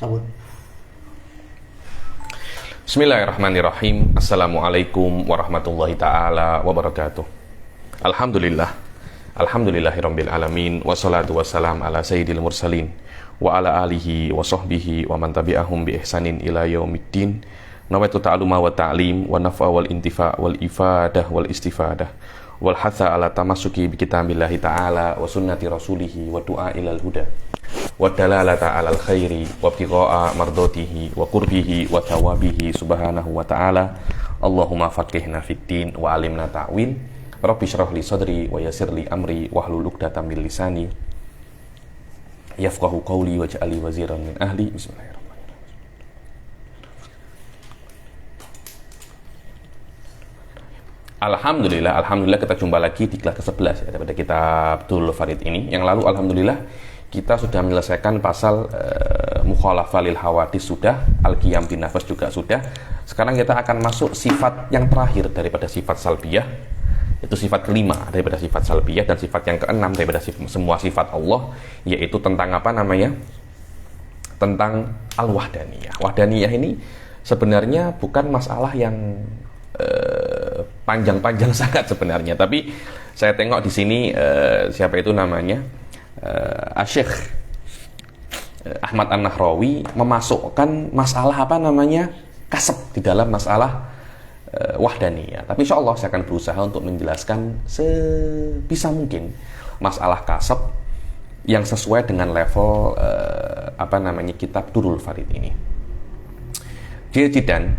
Cabut. Bismillahirrahmanirrahim. Assalamualaikum warahmatullahi ta'ala wabarakatuh. Alhamdulillah. Alhamdulillahirabbil alamin. Wassalatu wassalam ala sayyidil mursalin wa ala alihi wa sahbihi wa man tabi'ahum bi ihsanin ila yaumiddin. Nawaitu ta'aluma wa ta'lim wa nafa wal intifa wal ifadah wal istifadah wal hatha ala tamassuki bi kitabillahi ta'ala wa sunnati rasulihi wa du'a ilal huda wa dalalata alal khairi wa ibtigha'a mardatihi wa qurbihi wa thawabihi subhanahu wa ta'ala. Allahumma faqihna fid din wa alimna ta'wil. Rabbi shrah li sadri wa yassir li amri wahlul 'uqdatam min lisani yafqahu qawli waj'al li waziran min ahli. Bismillahirrahmanirrahim. Alhamdulillah kita jumpa lagi di kelas ke-11 ya, daripada kitab Abdul Farid ini. Yang lalu alhamdulillah kita sudah menyelesaikan pasal mukhalafah lil hawadits sudah, al-qiyam bin nafas juga sudah. Sekarang kita akan masuk sifat yang terakhir daripada sifat salbiyah, yaitu sifat kelima daripada sifat salbiyah dan sifat yang keenam daripada semua sifat Allah, yaitu tentang apa namanya? Tentang al-wahdaniyah. Wahdaniyah ini sebenarnya bukan masalah yang panjang-panjang sangat sebenarnya, tapi saya tengok di sini siapa itu namanya Syekh Ahmad An-Nahrawi memasukkan masalah apa namanya kasab di dalam masalah wahdaniyah. Tapi insya Allah saya akan berusaha untuk menjelaskan sebisa mungkin masalah kasab yang sesuai dengan level apa namanya kitab Durrul Farid ini. Jidan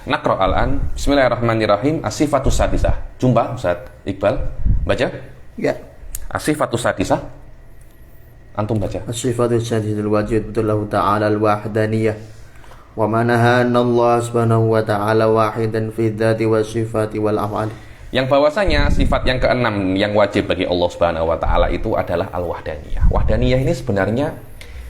Nakro al-an. Bismillahirrahmanirrahim. As-sifatus sadisah. Jumpa Ustaz Iqbal. Baca? Ya. As-sifatus sadisah. Antum baca. As-sifatus sadisah wajib Allah ta'ala al-wahdaniyah. Wa manahan Allah subhanahu wa ta'ala wahidan fi dzati wa sifati wal af'al. Yang bahwasanya sifat yang keenam yang wajib bagi Allah subhanahu wa ta'ala itu adalah al-wahdaniyah. Wahdaniyah ini sebenarnya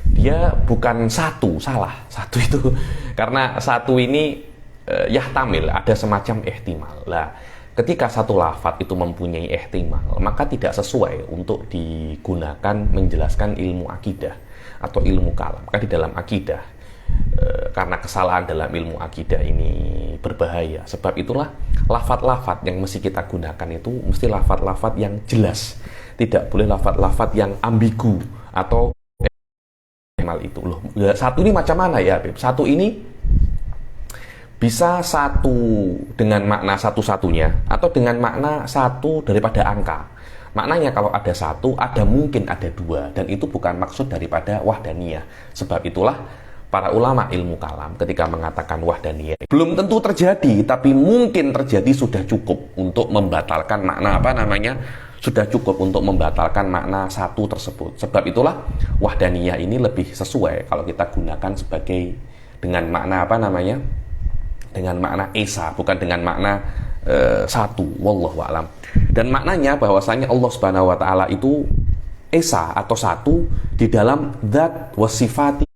dia bukan satu, salah. Satu itu. Karena satu ini yahtamil, ada semacam ihtimal. Lah, ketika satu lafadz itu mempunyai ihtimal, maka tidak sesuai untuk digunakan menjelaskan ilmu akidah atau ilmu kalam. Maka di dalam akidah, karena kesalahan dalam ilmu akidah ini berbahaya. Sebab itulah lafadz-lafadz yang mesti kita gunakan itu mesti lafadz-lafadz yang jelas. Tidak boleh lafadz-lafadz yang ambigu atau ihtimal itu. Loh, satu ini macam mana ya, Beb? Satu ini bisa satu dengan makna satu-satunya atau dengan makna satu daripada angka. Maknanya kalau ada satu, ada mungkin ada dua, dan itu bukan maksud daripada wahdaniyah. Sebab itulah para ulama ilmu kalam ketika mengatakan wahdaniyah belum tentu terjadi, tapi mungkin terjadi sudah cukup untuk membatalkan makna apa namanya, sudah cukup untuk membatalkan makna satu tersebut. Sebab itulah wahdaniyah ini lebih sesuai kalau kita gunakan sebagai dengan makna apa namanya, dengan makna esa, bukan dengan makna satu. Wallahu a'lam. Dan maknanya bahwasanya Allah Subhanahu wa taala itu esa atau satu di dalam zat wasifati,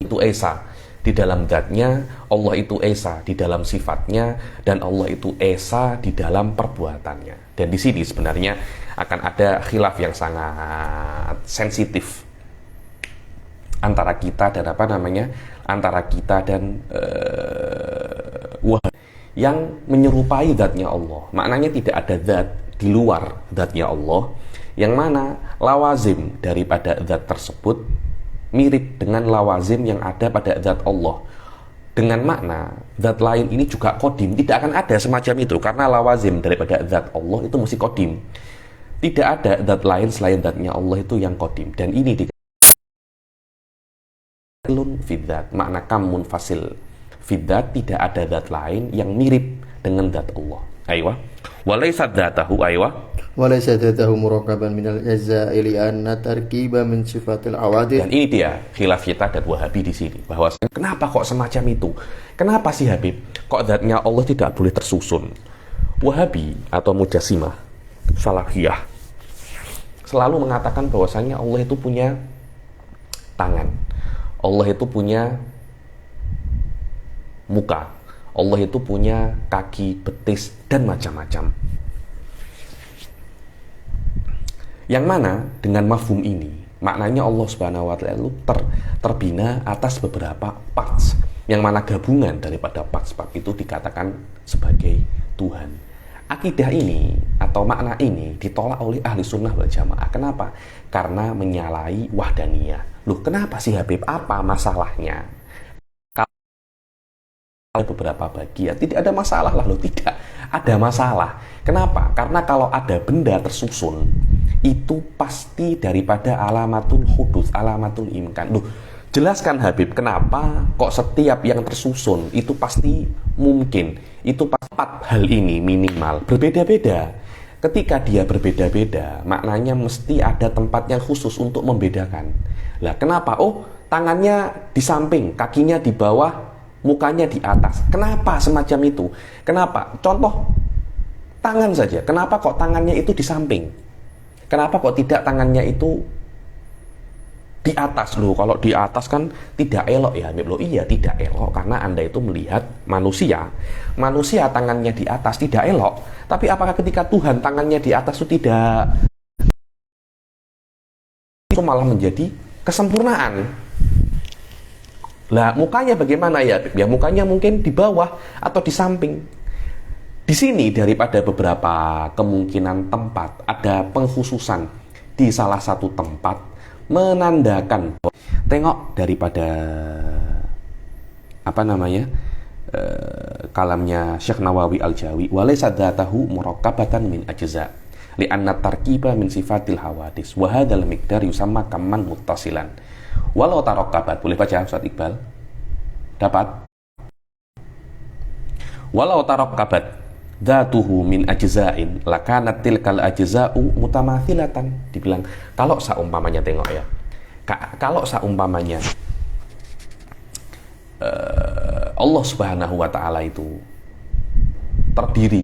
itu esa di dalam zatnya, Allah itu esa di dalam sifatnya, dan Allah itu esa di dalam perbuatannya. Dan di sini sebenarnya akan ada khilaf yang sangat sensitif antara kita dan apa namanya, antara kita dan yang menyerupai zatnya Allah. Maknanya tidak ada zat di luar zatnya Allah, yang mana lawazim daripada zat tersebut mirip dengan lawazim yang ada pada zat Allah. Dengan makna zat lain ini juga kodim, tidak akan ada semacam itu, karena lawazim daripada zat Allah itu mesti kodim. Tidak ada zat lain selain zatnya Allah itu yang kodim. Dan ini fidzat, makna kamun fasil fidzat, tidak ada zat lain yang mirip dengan zat Allah. Aywa, walaysa dzatahu, aywa, Walaysa dzatahu murakaban minal ajza'i li anna tarkiba min sifatil awadith. dan ini dia khilaf kita dan Wahabi di sini, bahwa kenapa kok semacam itu? Kenapa sih Habib kok zatnya Allah tidak boleh tersusun? Wahabi atau Mujassimah Salafiyah selalu mengatakan bahwasanya Allah itu punya tangan, Allah itu punya muka, Allah itu punya kaki, betis, dan macam-macam. Yang mana dengan mafhum ini Maknanya Allah Subhanahu wa taala itu terbina atas beberapa parts, yang mana gabungan daripada parts-parts itu dikatakan sebagai Tuhan. Akidah ini atau makna ini ditolak oleh ahli sunnah wal jamaah. Kenapa? Karena menyalahi wahdaniyah. Loh, kenapa sih Habib? Apa masalahnya? Kalau beberapa bagian tidak ada masalah lah, loh, tidak ada masalah. Kenapa? Karena kalau ada benda tersusun itu pasti daripada alamatul hudus, alamatul imkan. Loh, jelaskan Habib, kenapa kok setiap yang tersusun itu pasti mungkin, itu pasti 4 hal ini minimal berbeda-beda. Ketika dia berbeda-beda, maknanya mesti ada tempat yang khusus untuk membedakan. Lah, kenapa? Oh, tangannya di samping, kakinya di bawah, mukanya di atas. Kenapa semacam itu? Kenapa? Contoh tangan saja. Kenapa kok tangannya itu di samping? Kenapa kok tidak tangannya itu di atas? Loh, kalau di atas kan tidak elok ya, Habib. Loh, iya tidak elok karena Anda itu melihat manusia tangannya di atas tidak elok. Tapi apakah ketika Tuhan tangannya di atas itu tidak, itu malah menjadi kesempurnaan? Lah, mukanya bagaimana ya? Ya, mukanya mungkin di bawah atau di samping. Di sini daripada beberapa kemungkinan tempat ada pengkhususan di salah satu tempat menandakan. Tengok daripada kalamnya Syekh Nawawi Al-Jawi, walaysa dzatahu murakkabatan min ajza li'anna tarkiba min sifatil hawadis wa hadzal miqdar yusamma kamman muttasilan. Walau tarokabat, boleh baca Ustaz Iqbal? Dapat? Walau tarokabat dzatuhu min ajza'in lakanat tilkal ajza'u mutamathilatan. Dibilang, kalau seumpamanya, tengok ya, kalau seumpamanya Allah Subhanahu wa ta'ala itu terdiri,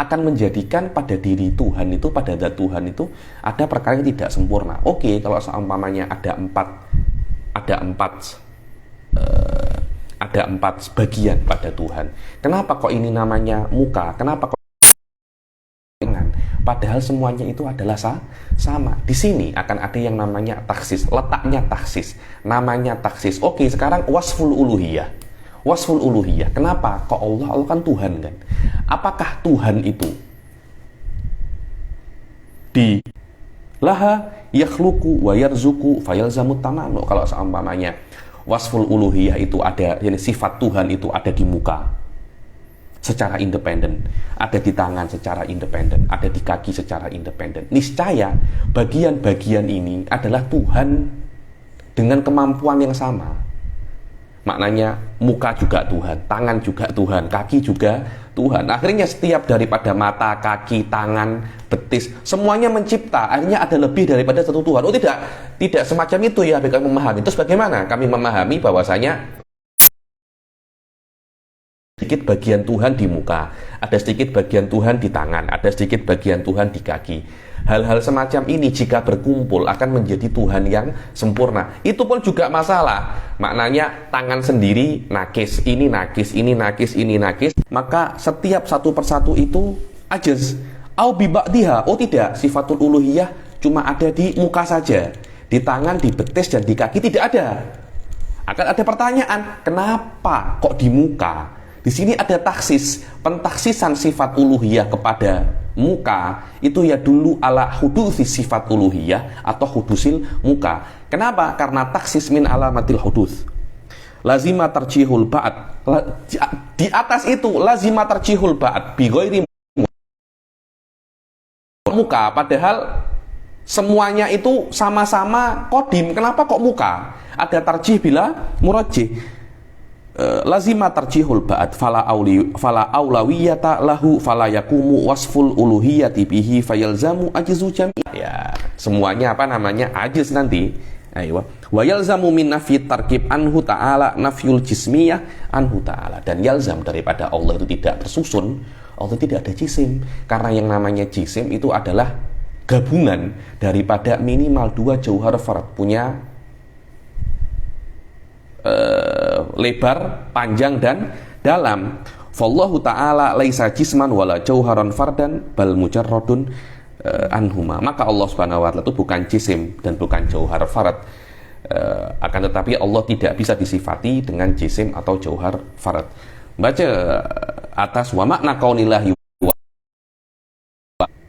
akan menjadikan pada diri Tuhan itu, pada zat Tuhan itu ada perkara yang tidak sempurna. Oke, kalau seumpamanya ada empat bagian pada Tuhan. Kenapa kok ini namanya muka? Kenapa kok tangan? Padahal semuanya itu adalah sama. Di sini akan ada yang namanya taksis, letaknya taksis, namanya taksis. Oke, sekarang wasful uluhiyah. Wasful uluhiyah. Kenapa? Kok Allah kan Tuhan kan? Apakah Tuhan itu di laha yakhluqu wa yarzuqu fayalzamu tamanu? Kalau seumpamanya wasful uluhiyah itu ada, yani sifat Tuhan itu ada di muka secara independen, ada di tangan secara independen, ada di kaki secara independen. Niscaya bagian-bagian ini adalah Tuhan dengan kemampuan yang sama. Maknanya muka juga Tuhan, tangan juga Tuhan, kaki juga Tuhan. Akhirnya setiap daripada mata, kaki, tangan, betis, semuanya mencipta. Akhirnya ada lebih daripada satu Tuhan. Oh tidak semacam itu ya kami memahami. Terus bagaimana kami memahami bahwasanya sedikit bagian Tuhan di muka, ada sedikit bagian Tuhan di tangan, ada sedikit bagian Tuhan di kaki. Hal-hal semacam ini jika berkumpul akan menjadi Tuhan yang sempurna. Itu pun juga masalah. Maknanya tangan sendiri nakis, ini nakis, ini nakis, ini nakis. Maka setiap satu persatu itu ajaz. Au biba'diha. Oh tidak, sifatul uluhiyah cuma ada di muka saja. Di tangan, di betis, dan di kaki tidak ada. Akan ada pertanyaan, kenapa kok di muka? Di sini ada taksis, pentaksisan sifat uluhiyah kepada muka itu ya dulu ala hudusi sifat uluhiyah atau hudusil muka. Kenapa? Karena taksis min alamatil hudus. Lazima tarjihul ba'd. Di atas itu lazima tarjihul ba'd bi ghairi muka, padahal semuanya itu sama-sama kodim. Kenapa kok muka? Ada tarjih bila murajjih. Lazima tarjihul ba'd fala aulawiyata lahu fala yakumu wasful uluhiyati bihi fayalzamu ajzu jami'. Ya, semuanya ajiz nanti. Ayo. Wa yalzamu min nafyi tarkib anhu ta'ala nafyul jismiyah anhu ta'ala. Dan yalzam daripada Allah itu tidak tersusun, Allah tidak ada jisim. Karena yang namanya jisim itu adalah gabungan daripada minimal 2 jauhar fard, punya lebar, panjang, dan dalam. Fallahu ta'ala laisa jisman wala jauharan fardan bal mujarradun anhuma. Maka Allah Subhanahu wa taala itu bukan jisim dan bukan jauhar farad. Akan tetapi Allah tidak bisa disifati dengan jisim atau jauhar farad. Baca atas wa makna kaunillahi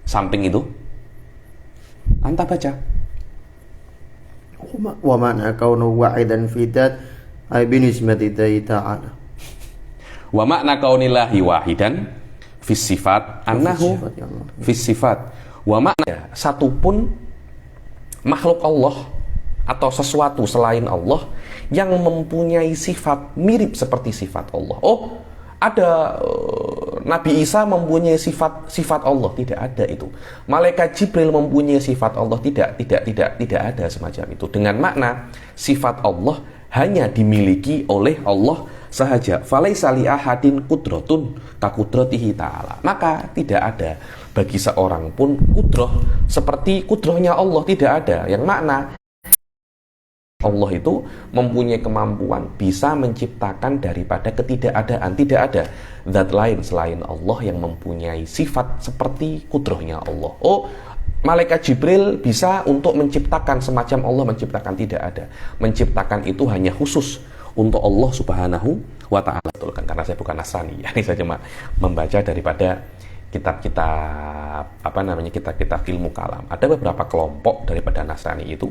samping itu. Anta baca. Wa ma'na kaunu wahidan fi dzat ay binisbati ta'ala. Wa makna kaunillahi wahidan fi sifat annahu fi sifat. Wa makna satu pun makhluk Allah atau sesuatu selain Allah yang mempunyai sifat mirip seperti sifat Allah. Oh, ada Nabi Isa mempunyai sifat Allah, tidak ada itu. Malaikat Jibril mempunyai sifat Allah, tidak ada semacam itu. Dengan makna sifat Allah hanya dimiliki oleh Allah sahaja. Falaisa li ahadin qudratun ka qudratihi ta'ala. Maka tidak ada bagi seorang pun kudrah seperti kudrahnya Allah, tidak ada. Yang makna Allah itu mempunyai kemampuan bisa menciptakan daripada ketidakadaan. Tidak ada zat lain selain Allah yang mempunyai sifat seperti kudrahnya Allah. Oh, malaikat Jibril bisa untuk menciptakan semacam Allah menciptakan, tidak ada. Menciptakan itu hanya khusus untuk Allah Subhanahu wa ta'ala. Betulkan, karena saya bukan Nasrani. Ini saya cuma membaca daripada kitab-kitab kitab-kitab ilmu kalam. Ada beberapa kelompok daripada Nasrani itu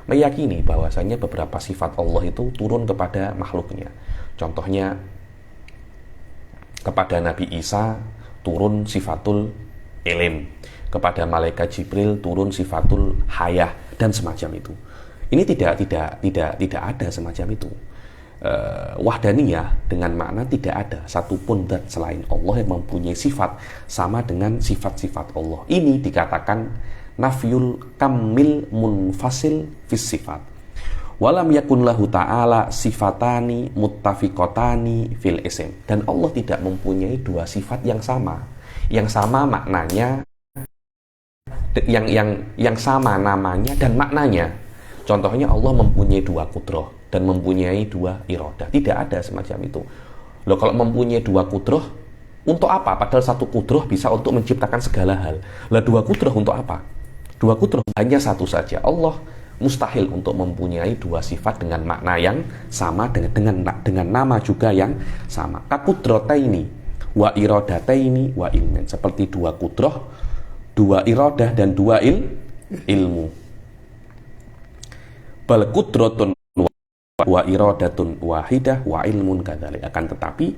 meyakini bahwasanya beberapa sifat Allah itu turun kepada makhluknya. Contohnya kepada Nabi Isa turun sifatul ilim, kepada malaikat Jibril turun sifatul hayah dan semacam itu. Ini tidak ada semacam itu. Wahdaniyah dengan makna tidak ada satupun zat selain Allah yang mempunyai sifat sama dengan sifat-sifat Allah. Ini dikatakan nafyul kamil munfasil fis sifat. Walam yakun lahu ta'ala sifatani muttafiqatani fil isim. Dan Allah tidak mempunyai dua sifat yang sama. Yang sama maknanya, yang sama namanya dan maknanya. Contohnya Allah mempunyai dua kudrah dan mempunyai dua iradah. Tidak ada semacam itu. Loh, kalau mempunyai dua kudrah untuk apa? Padahal satu kudrah bisa untuk menciptakan segala hal. Lah, dua kudrah untuk apa? Dua kudrah hanya satu saja. Allah mustahil untuk mempunyai dua sifat dengan makna yang sama, dengan nama juga yang sama. Kakudrataini wa iradataini wa ilmin. Seperti dua kudrah, dua iradah dan dua ilmu. Bal kudratun wa iradatun wahidah wa ilmun kadzalik. Akan tetapi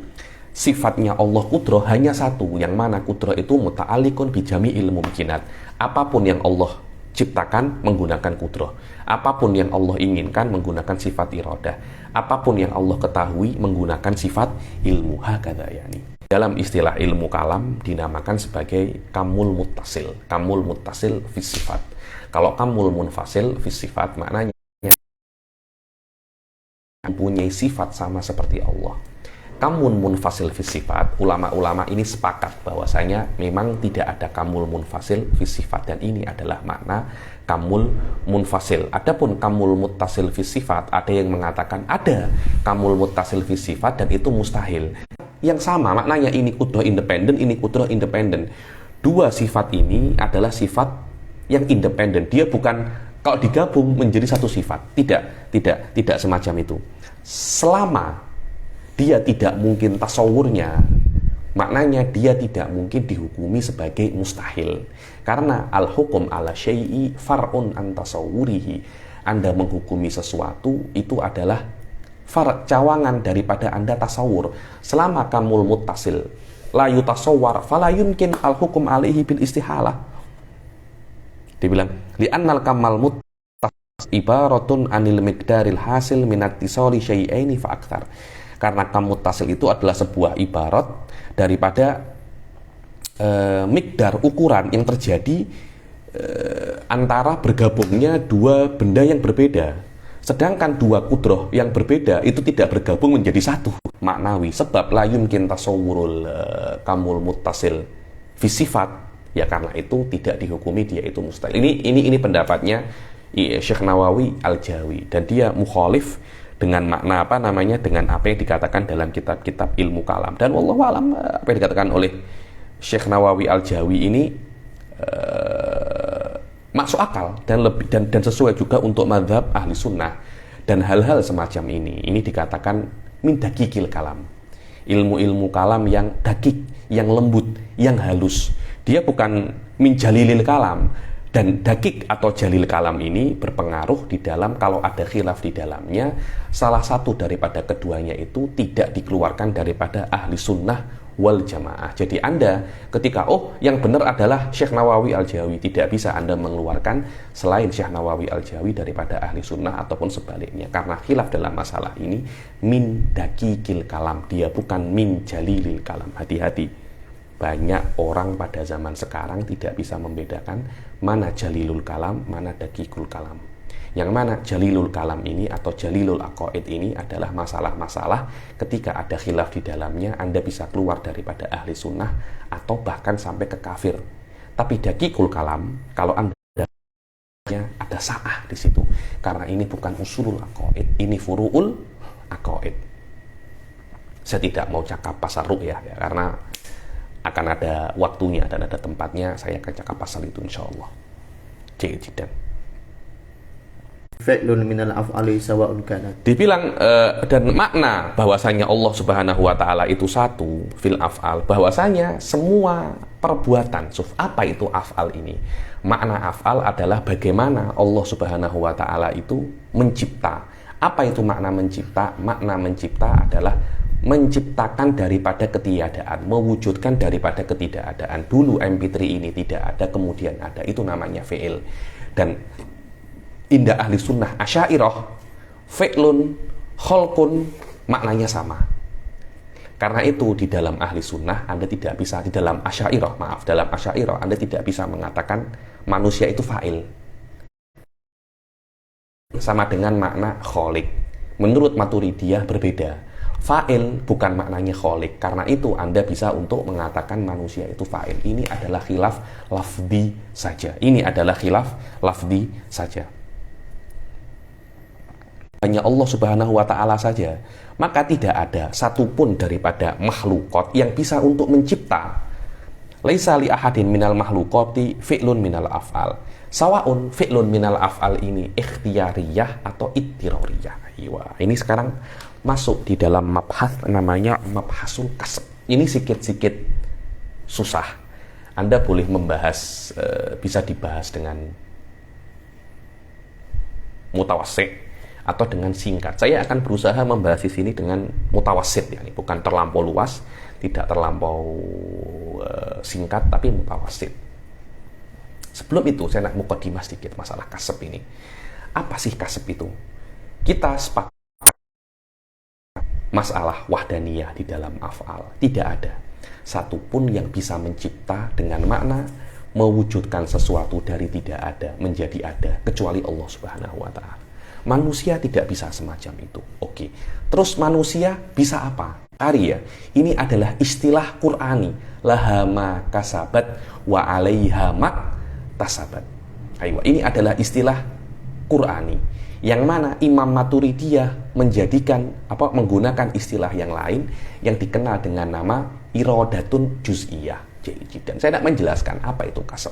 sifatnya Allah kudrah hanya satu, yang mana kudrah itu muta'alliqun bijami ilmu mumkinat. Apapun yang Allah ciptakan menggunakan kudrah, apapun yang Allah inginkan menggunakan sifat iradah, apapun yang Allah ketahui menggunakan sifat ilmu. Hakadha yani. Dalam istilah ilmu kalam dinamakan sebagai kamul muttasil fis sifat. Kalau kamul munfasil fis sifat maknanya mempunyai sifat sama seperti Allah. Kamul munfasil fis sifat, ulama-ulama ini sepakat bahwasanya memang tidak ada kamul munfasil fis sifat, dan ini adalah makna kamul munfasil. Adapun kamul muttasil fis sifat, ada yang mengatakan ada kamul muttasil fis sifat dan itu mustahil. Yang sama maknanya, ini kudrah independen, ini kudrah independen. Dua sifat ini adalah sifat yang independen. Dia bukan kalau digabung menjadi satu sifat. Tidak semacam itu. Selama dia tidak mungkin tasawurnya, maknanya dia tidak mungkin dihukumi sebagai mustahil. Karena al-hukum ala syai'i far'un an tasawwurihi. Anda menghukumi sesuatu itu adalah cawangan daripada Anda tasawur. Selama kamul muttasil la yutasawwar fala yumkin al-hukum alaihi bil istihalah. Dibilang li'annal kamal muttasil ibaratun anil miqdaril hasil minat tisali syai'aini fa aktsar. Karena kam muttasil itu adalah sebuah ibarat daripada mikdar, ukuran yang terjadi antara bergabungnya dua benda yang berbeda. Sedangkan dua kudrah yang berbeda itu tidak bergabung menjadi satu maknawi. Sebab la yumkin tasawwurul kamul muttasil fi sifat, ya karena itu tidak dihukumi dia itu mustahil. Ini pendapatnya Syekh Nawawi Al-Jawi, dan dia mukhalif dengan makna dengan apa yang dikatakan dalam kitab-kitab ilmu kalam. Dan wallahu alam apa yang dikatakan oleh Syekh Nawawi Al-Jawi ini masuk akal dan sesuai juga untuk mazhab ahli sunnah. Dan hal-hal semacam ini dikatakan min dakikil kalam, ilmu-ilmu kalam yang dakik, yang lembut, yang halus. Dia bukan min jalilil kalam. Dan dakik atau jalil kalam ini berpengaruh di dalam kalau ada khilaf di dalamnya, salah satu daripada keduanya itu tidak dikeluarkan daripada ahli sunnah wal jamaah. Jadi Anda ketika yang benar adalah Syekh Nawawi Al-Jawi, tidak bisa Anda mengeluarkan selain Syekh Nawawi Al-Jawi daripada ahli sunnah ataupun sebaliknya, karena khilaf dalam masalah ini min dakikil kalam, dia bukan min jalilil kalam. Hati-hati, banyak orang pada zaman sekarang tidak bisa membedakan mana jalilul kalam, mana dakikul kalam. Yang mana jalilul kalam ini atau jalilul aqaid ini adalah masalah-masalah ketika ada khilaf di dalamnya Anda bisa keluar daripada ahli sunnah atau bahkan sampai ke kafir. Tapi dakikul kalam, kalau Anda ada sa'ah di situ, karena ini bukan usulul aqaid, ini furu'ul aqaid. Saya tidak mau cakap pasal ru'yah ya, karena akan ada waktunya dan ada tempatnya saya akan cakap pasal itu insyaallah. Jidan. Fi'lun minal af'ali sawa'un kanat. Dibilang dan makna bahwasanya Allah Subhanahu wa taala itu satu fil af'al, bahwasanya semua perbuatan. Apa itu af'al ini? Makna af'al adalah bagaimana Allah Subhanahu wa taala itu mencipta. Apa itu makna mencipta? Makna mencipta adalah menciptakan daripada ketiadaan, mewujudkan daripada ketidakadaan. Dulu MP3 ini tidak ada, kemudian ada. Itu namanya fi'il. Dan indah ahli sunnah Asy'ariyah, fi'lun, khalqun, maknanya sama. Karena itu di dalam ahli sunnah Anda tidak bisa, di dalam Asy'ariyah, dalam Asy'ariyah Anda tidak bisa mengatakan manusia itu fa'il. Sama dengan makna khaliq. Menurut Maturidiyah berbeda. Fa'il bukan maknanya khaliq. Karena itu Anda bisa untuk mengatakan manusia itu fa'il. Ini adalah khilaf lafzi saja. Ini adalah khilaf lafzi saja. Hanya Allah Subhanahu wa taala saja. Maka tidak ada satupun daripada makhlukot yang bisa untuk mencipta. Laisa li ahadin minal makhlukoti fi'lun minal af'al. Sawaun fi'lun minal af'al ini ikhtiyariyah atau ittiroriyah. Ini sekarang masuk di dalam mabhas namanya mabhasul kasb. Ini sikit-sikit susah. Anda boleh membahas, bisa dibahas dengan mutawassit atau dengan singkat. Saya akan berusaha membahas di sini dengan mutawassit, ya, bukan terlampau luas, tidak terlampau singkat, tapi mutawassit. Sebelum itu saya nak mukadimah sedikit masalah kasb ini. Apa sih kasb itu? Kita sepakat masalah wahdaniyah di dalam af'al. Tidak ada satupun yang bisa mencipta dengan makna mewujudkan sesuatu dari tidak ada menjadi ada kecuali Allah Subhanahu wa taala. Manusia tidak bisa semacam itu. Oke. Terus manusia bisa apa? Karya. Ini adalah istilah Qur'ani. Laha ma kasabat wa 'alaiha ma tasabat. Ini adalah istilah Qur'ani. Yang mana Imam Maturidiyah menggunakan istilah yang lain yang dikenal dengan nama iradatun juz'iyah. Dan saya tidak menjelaskan apa itu kasb.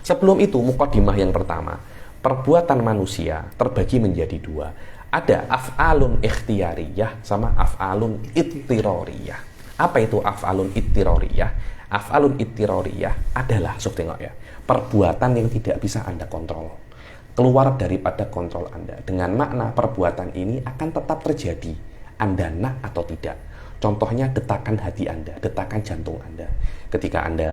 Sebelum itu, mukadimah yang pertama, perbuatan manusia terbagi menjadi dua. Ada af'alun ikhtiyariyah sama af'alun ittiroriyah. Apa itu af'alun ittiroriyah? Af'alun ittiroriyah adalah, perbuatan yang tidak bisa Anda kontrol, keluar daripada kontrol Anda. Dengan makna perbuatan ini akan tetap terjadi, Anda nak atau tidak. Contohnya detakan hati Anda, detakan jantung Anda. Ketika Anda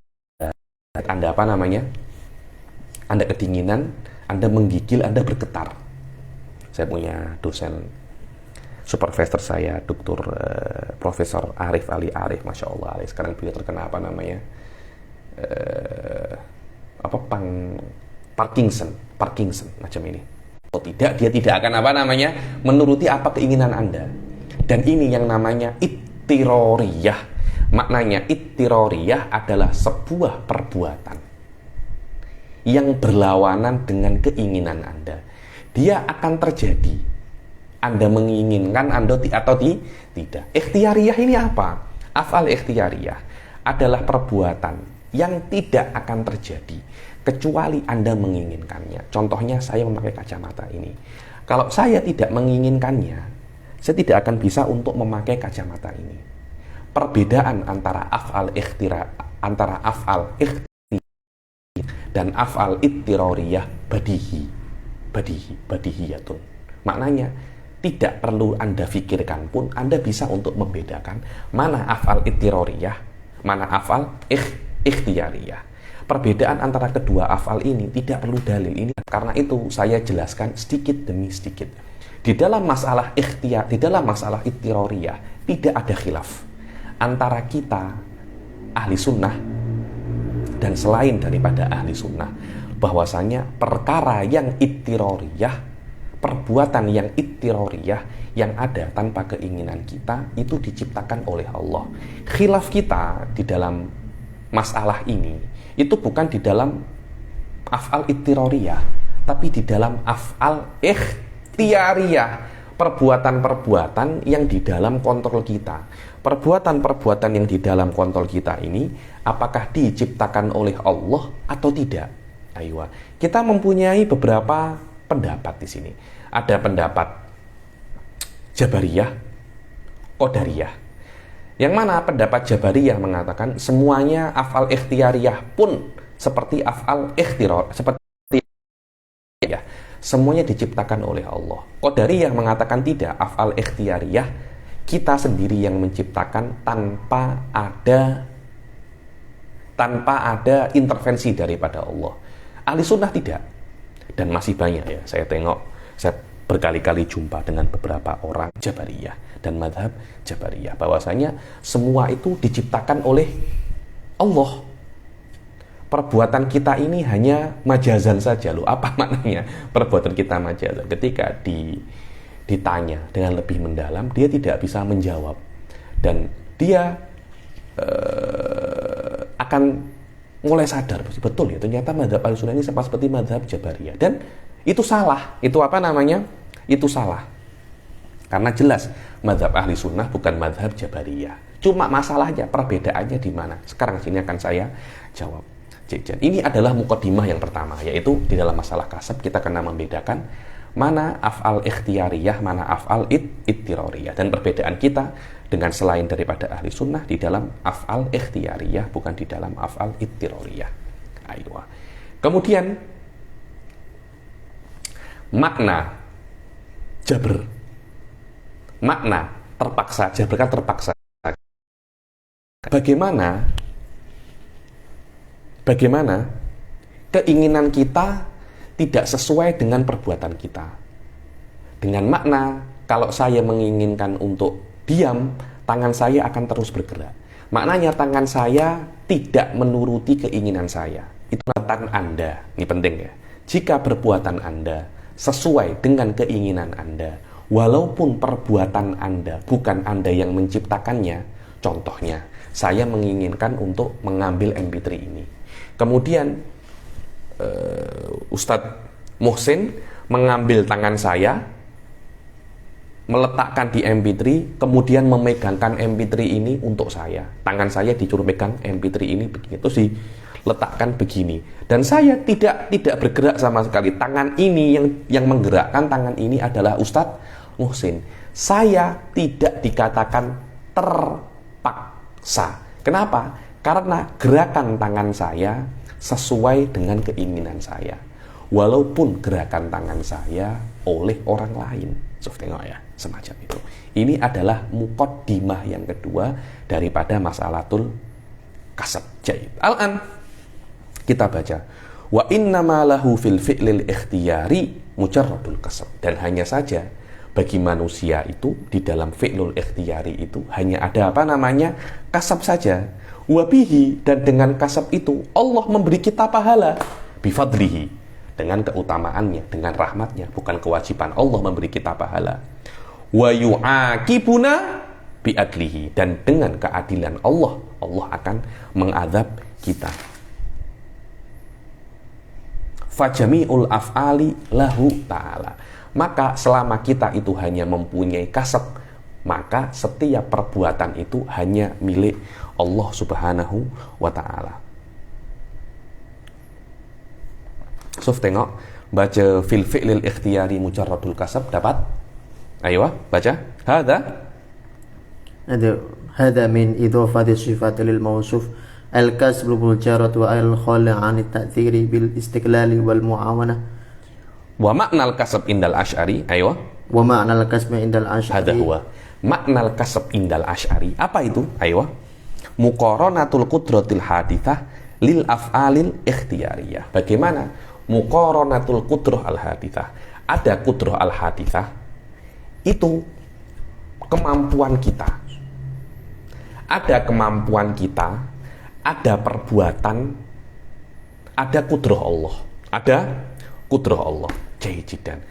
Anda kedinginan, Anda menggigil, Anda bergetar. Saya punya dosen supervisor saya, Dr. Profesor Arif Ali Arif, Masya Allah. Sekarang beliau terkena Parkinson macam ini. Atau tidak, dia tidak akan menuruti apa keinginan Anda. Dan ini yang namanya ittiroriyah. Maknanya ittiroriyah adalah sebuah perbuatan yang berlawanan dengan keinginan Anda. Dia akan terjadi. Anda menginginkan atau tidak. Ikhtiyariyah ini apa? Af'al ikhtiyariyah adalah perbuatan yang tidak akan terjadi kecuali Anda menginginkannya. Contohnya saya memakai kacamata ini. Kalau saya tidak menginginkannya, saya tidak akan bisa untuk memakai kacamata ini. Perbedaan antara af'al ikhti dan af'al ittiroriyah badihiyatun. Maknanya tidak perlu Anda pikirkan pun Anda bisa untuk membedakan mana af'al ittiroriyah, mana af'al ikhtiyariyah. Perbedaan antara kedua af'al ini tidak perlu dalil ini. Karena itu saya jelaskan sedikit demi sedikit. Di dalam masalah ikhtiyar, di dalam masalah ittiroriyah tidak ada khilaf antara kita ahli sunnah dan selain daripada ahli sunnah, bahwasanya perkara yang ittiroriyah, perbuatan yang ittiroriyah yang ada tanpa keinginan kita itu diciptakan oleh Allah. Khilaf kita di dalam masalah ini itu bukan di dalam af'al ittiroriyah, tapi di dalam af'al ikhtiyariyah, perbuatan-perbuatan yang di dalam kontrol kita. Perbuatan-perbuatan yang di dalam kontrol kita ini apakah diciptakan oleh Allah atau tidak? Ayo, kita mempunyai beberapa pendapat di sini. Ada pendapat Jabariyah, Qadariyah. Yang mana pendapat Jabariyah mengatakan semuanya af'al ikhtiyariyah pun seperti af'al ikhtiror, seperti ya, semuanya diciptakan oleh Allah. Qadariyah mengatakan tidak, af'al ikhtiyariyah kita sendiri yang menciptakan tanpa ada intervensi daripada Allah. Ahli sunnah tidak. Dan masih banyak ya, saya berkali-kali jumpa dengan beberapa orang Jabariyah dan madhab Jabariyah, bahwasanya semua itu diciptakan oleh Allah. Perbuatan kita ini hanya majazan saja. Loh, apa maknanya perbuatan kita majazan? Ketika ditanya dengan lebih mendalam, dia tidak bisa menjawab, dan dia akan mulai sadar betul ya, ternyata madhab al-sunnah ini sama seperti madhab Jabariyah, dan itu salah. Itu apa namanya? Itu salah. Karena jelas madhab ahli sunnah bukan madhab Jabariyah. Cuma masalahnya, perbedaannya di mana? Sekarang sini akan saya jawab. Ini adalah muqaddimah yang pertama, yaitu di dalam masalah kasab kita kena membedakan mana af'al ikhtiyariyah, mana af'al ittiroriyah. Dan perbedaan kita dengan selain daripada ahli sunnah di dalam af'al ikhtiyariyah, bukan di dalam af'al ittiroriyah. Ayo. Kemudian makna jabr, makna terpaksa, jabr kan terpaksa. Bagaimana keinginan kita tidak sesuai dengan perbuatan kita. Dengan makna, kalau saya menginginkan untuk diam, tangan saya akan terus bergerak. Maknanya tangan saya tidak menuruti keinginan saya. Itu tangan Anda. Ini penting ya. Jika perbuatan Anda sesuai dengan keinginan Anda, walaupun perbuatan Anda bukan Anda yang menciptakannya, contohnya, saya menginginkan untuk mengambil MP3 ini. Kemudian Ustadz Muhsin mengambil tangan saya, meletakkan di MP3, kemudian memegangkan MP3 ini untuk saya. Tangan saya disuruh pegang MP3 ini begini, terus diletakkan begini. Dan saya tidak bergerak sama sekali. Tangan ini yang menggerakkan tangan ini adalah Ustadz Muhsin. Saya tidak dikatakan terpaksa. Kenapa? Karena gerakan tangan saya sesuai dengan keinginan saya, walaupun gerakan tangan saya oleh orang lain. Tengok ya, semacam itu. Ini adalah muqaddimah yang kedua daripada masalatul kasab. Jaid. Al-an kita baca, wa innama lahu fil fi'lil ikhtiyari mujarradul kasab. Dan hanya saja bagi manusia itu di dalam fi'lul ikhtiyari itu hanya ada apa namanya? Kasab saja. Wabihi, dan dengan kasab itu Allah memberi kita pahala bifadlihi, dengan keutamaannya, dengan rahmatnya, bukan kewajiban Allah memberi kita pahala. Wa yu'aqibuna biadlihi, dan dengan keadilan Allah akan mengadab kita. Fajami'ul af'ali lahu ta'ala. Maka selama kita itu hanya mempunyai kasab, maka setiap perbuatan itu hanya milik Allah subhanahu wa ta'ala. Suf tengok, baca fil fi'lil ikhtiyari mujarradul kasab, dapat? Ayo, baca. هذا من إضافة الصفات للموصوف الكسب بالجارة والخال عن التأثير بالاستقلال والمعاونة. ومعنى الكسب عند الأشعري. أيوة. ومعنى الكسب عند الأشعري. هذا هو معنى الكسب عند الأشعري. Apa itu? Ayo. Muqaranatul qudratil hadithah lil af'alil ikhtiyariyah. Bagaimana muqaranatul qudrah al hadithah? Ada qudrah al hadithah itu kemampuan kita. Ada kemampuan kita, ada perbuatan, ada kudrah Allah. Ada kudrah Allah. Jahijidan.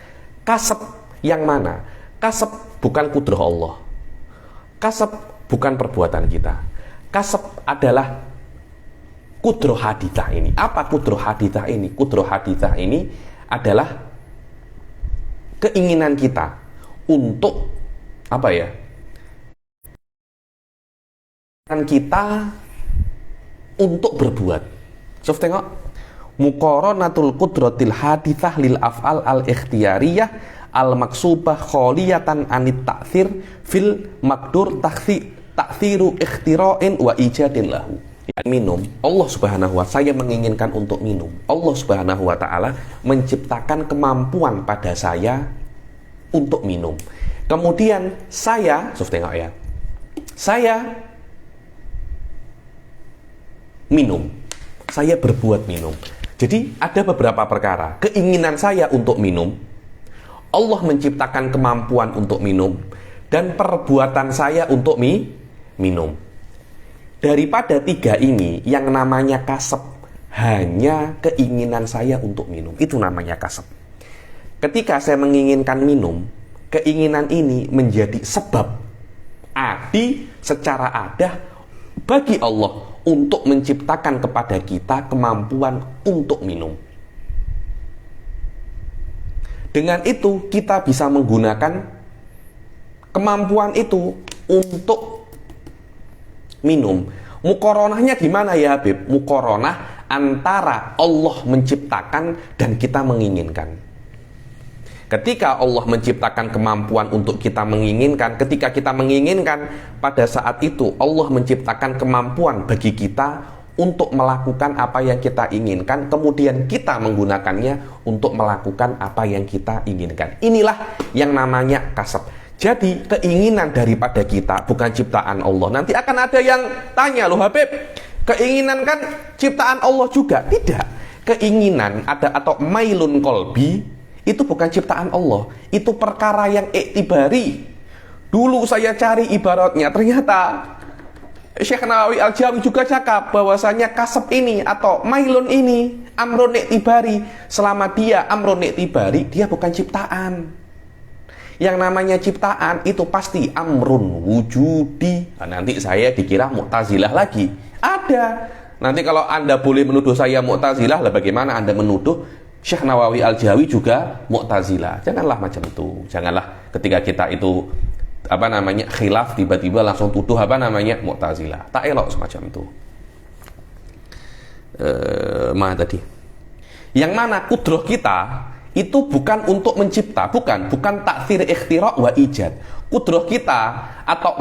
Kasab yang mana? Kasab bukan kudrah Allah. Kasab bukan perbuatan kita. Kasab adalah kudrah hadithah ini. Apa kudrah hadithah ini? Kudrah hadithah ini adalah keinginan kita untuk apa ya? Kita untuk berbuat. So, tengok muqaranatul qudratil hadithah lil af'al al ikhtiyariyah al maksubah kholiyatan anit ta'thir fil makdur ta'thiru ikhtira'in wa ijadin lahu. Minum, Allah subhanahu wa ta'ala, saya menginginkan untuk minum. Allah subhanahu wa ta'ala menciptakan kemampuan pada saya untuk minum. Kemudian saya, tengok ya, saya minum, saya berbuat minum. Jadi ada beberapa perkara. Keinginan saya untuk minum, Allah menciptakan kemampuan untuk minum, dan perbuatan saya untuk minum. Daripada tiga ini, yang namanya kasab hanya keinginan saya untuk minum. Itu namanya kasab. Ketika saya menginginkan minum, keinginan ini menjadi sebab adi secara adah bagi Allah untuk menciptakan kepada kita kemampuan untuk minum. Dengan itu kita bisa menggunakan kemampuan itu untuk minum. Muqaronahnya gimana ya Habib? Muqaronah antara Allah menciptakan dan kita menginginkan. Ketika Allah menciptakan kemampuan untuk kita menginginkan, ketika kita menginginkan, pada saat itu Allah menciptakan kemampuan bagi kita untuk melakukan apa yang kita inginkan, kemudian kita menggunakannya untuk melakukan apa yang kita inginkan. Inilah yang namanya kasab. Jadi keinginan daripada kita bukan ciptaan Allah. Nanti akan ada yang tanya, loh Habib, keinginan kan ciptaan Allah juga? Tidak. Keinginan ada atau mailun kolbi itu bukan ciptaan Allah, itu perkara yang iktibari. Dulu saya cari ibaratnya, ternyata Syekh Nawawi Al-Jawi juga cakap bahwasanya kasab ini atau mailun ini amrun iktibari. Selama dia amrun iktibari, dia bukan ciptaan. Yang namanya ciptaan itu pasti amrun wujudi. Nah, nanti saya dikira Mu'tazilah lagi. Ada. Nanti kalau Anda boleh menuduh saya Mu'tazilah, lah bagaimana Anda menuduh Syekh Nawawi Al-Jawi juga Mu'tazilah? Janganlah macam itu. Janganlah ketika kita itu khilaf tiba-tiba langsung tuduh Mu'tazilah. Tak elok semacam itu. Mana tadi? Yang mana kudrah kita itu bukan untuk mencipta, bukan takfir ikhtira' wa ijad. Kudrah kita atau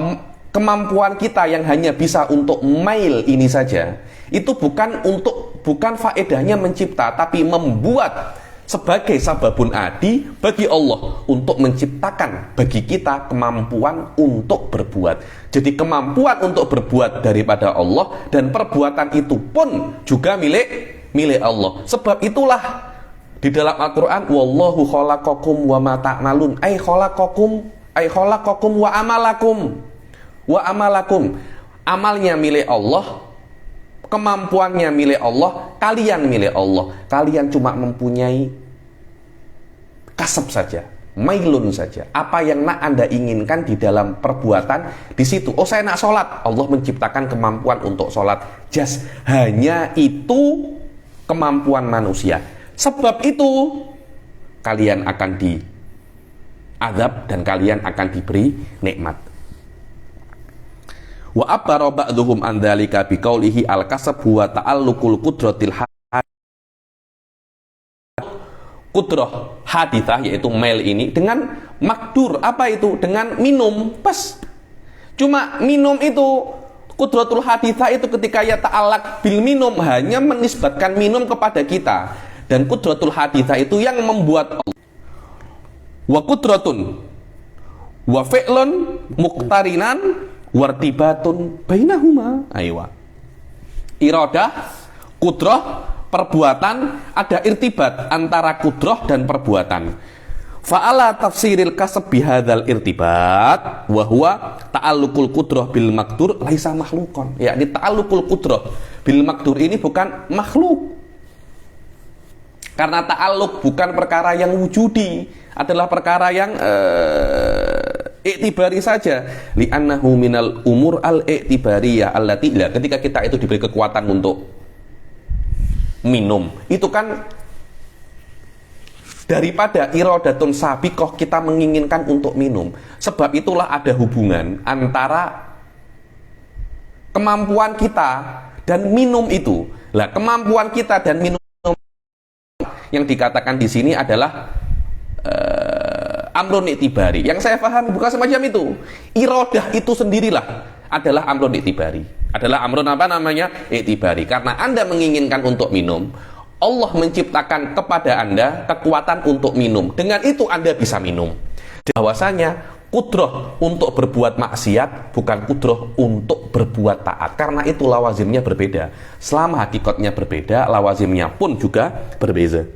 kemampuan kita yang hanya bisa untuk mail ini saja, itu bukan faedahnya mencipta, tapi membuat sebagai sababun adi bagi Allah untuk menciptakan bagi kita kemampuan untuk berbuat. Jadi kemampuan untuk berbuat daripada Allah, dan perbuatan itu pun juga milik Allah. Sebab itulah di dalam Al-Quran, wallahu khalaqakum wa ma ta'malun, ay khalaqakum wa amalakum. Amalnya milik Allah, kemampuannya milik Allah, kalian milik Allah. Kalian cuma mempunyai kasab saja, mailun saja. Apa yang nak Anda inginkan di dalam perbuatan, di situ. Oh, saya nak sholat, Allah menciptakan kemampuan untuk sholat. Hanya itu kemampuan manusia. Sebab itu kalian akan diazab dan kalian akan diberi nikmat. Wa abbara ba'dhum an dzalika biqaulihi al-kasab huwa ta'alluqul qudratil kudrah hadithah, yaitu mail ini, dengan makdur. Apa itu? Dengan minum. Pas. Cuma minum itu, kudratul hadithah itu ketika ya ta'alak bil minum, hanya menisbatkan minum kepada kita. Dan kudratul hadithah itu yang membuat Allah. Wa kudratun wa fi'lun muqtarinan wartibatun bainahuma. Aywa. Iradah, kudrah, perbuatan, ada irtibat antara kudrah dan perbuatan. Fa'ala tafsiril kasab bihadzal irtibat wa huwa ta'alluqul kudrah bil maqdur laisa makhluqan. Yakni ta'alluqul kudrah bil maqdur ini bukan makhluk. Karena ta'alluq bukan perkara yang wujudi, adalah perkara yang iktibari saja. Li'annahu minal umur al-iktibariyah allati, ketika kita itu diberi kekuatan untuk minum, itu kan daripada iradatun sabiqah, kita menginginkan untuk minum. Sebab itulah ada hubungan antara kemampuan kita dan minum itu. Lah, kemampuan kita dan minum yang dikatakan di sini adalah amrun iktibari. Yang saya pahami bukan semacam itu. Iradah itu sendirilah adalah amrun iktibari. Adalah amrun apa namanya? Iktibari. Karena Anda menginginkan untuk minum, Allah menciptakan kepada Anda kekuatan untuk minum. Dengan itu Anda bisa minum. Bahwasanya kudrah untuk berbuat maksiat bukan kudrah untuk berbuat taat. Karena itu lawazimnya berbeda. Selama hakikatnya berbeda, lawazimnya pun juga berbeza.